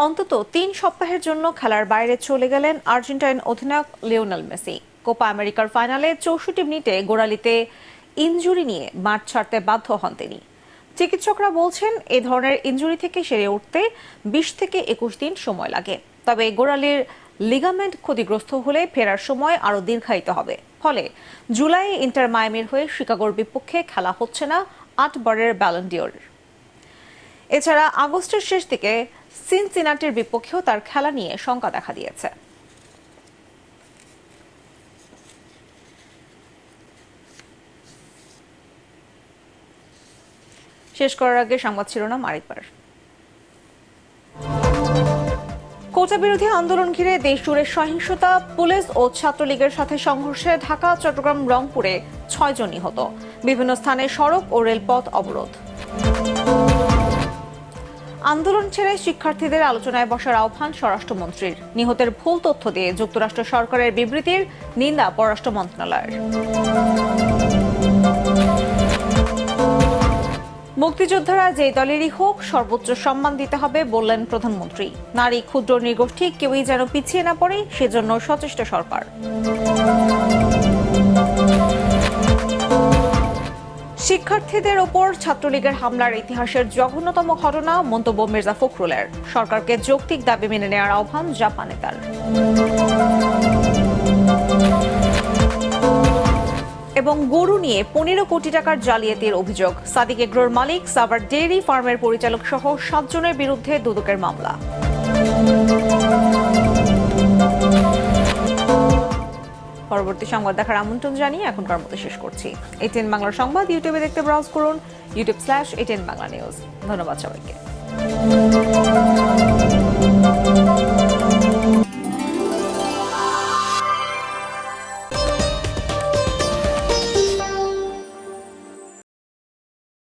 অন্তত 3 সপ্তাহের জন্য খেলার বাইরে চলে গেলেন আর্জেন্টাইন অধিনায়ক লিওনেল মেসি। কোপা আমেরিকার ফাইনালে 64 মিনিটে গোড়ালিতে ইনজুরি নিয়ে মাঠ ছাড়তে বাধ্য হন তিনি। চিকিৎসকরা বলছেন এ ধরনের ইনজুরি থেকে সেরে উঠতে 20 থেকে 21 দিন সময় লাগে। তবে গোড়ালির লিগামেন্ট ক্ষতিগ্রস্ত হলে ফেরার সময় আরও দীর্ঘায়িত হবে। ফলে জুলাইয়ে ইন্টার মায়ামির হয়ে শিকাগোর বিপক্ষে খেলা হচ্ছে না 8 বারের ব্যালন ডিওর। এছাড়া আগস্টের শেষ দিকে সিনসিনাটির বিপক্ষেও তার খেলা নিয়ে শঙ্কা দেখা দিয়েছে। শেষ করার আগে সংবাদ শিরোনাম আরেকবার। কোটা বিরোধী আন্দোলন ঘিরে দেশজুড়ে সহিংসতা, পুলিশ ও ছাত্রলীগের সাথে সংঘর্ষে ঢাকা, চট্টগ্রাম, রংপুরে 6 জন নিহত। বিভিন্ন স্থানে সড়ক ও রেলপথ অবরোধ। আন্দোলন ছেড়ে শিক্ষার্থীদের আলোচনায় বসার আহ্বান স্বরাষ্ট্রমন্ত্রীর। নিহতের ভুল তথ্য দিয়ে যুক্তরাষ্ট্র সরকারের বিবৃতির নিন্দা পররাষ্ট্র মন্ত্রণালয়ের। মুক্তিযোদ্ধারা যে দলেরই হোক সর্বোচ্চ সম্মান দিতে হবে বললেন প্রধানমন্ত্রী। নারী, ক্ষুদ্র নৃগোষ্ঠী কেউই যেন পিছিয়ে না পড়ে সেজন্য সচেষ্ট সরকার। শিক্ষার্থীদের ওপর ছাত্রলীগের হামলার ইতিহাসের জঘন্যতম ঘটনা মন্তব্য মির্জা ফখরুলের। সরকারকে যৌক্তিক দাবি মেনে নেওয়ার আহ্বান জাপা নেতার। এবং গরু নিয়ে 15 কোটি টাকার জালিয়াতির অভিযোগ। সাদিক এগ্রোর মালিক, সাভার ডেইরি ফার্মের পরিচালক সহ 7 জনের বিরুদ্ধে দুদকের মামলা। পরবর্তী সংবাদ দেখার আমন্ত্রণ জানিয়ে এখনকার মতো শেষ করছি। ATN বাংলা সংবাদ ইউটিউবে দেখতে ব্রাউজ করুন youtube/ATN বাংলা নিউজ। ধন্যবাদ সবাইকে।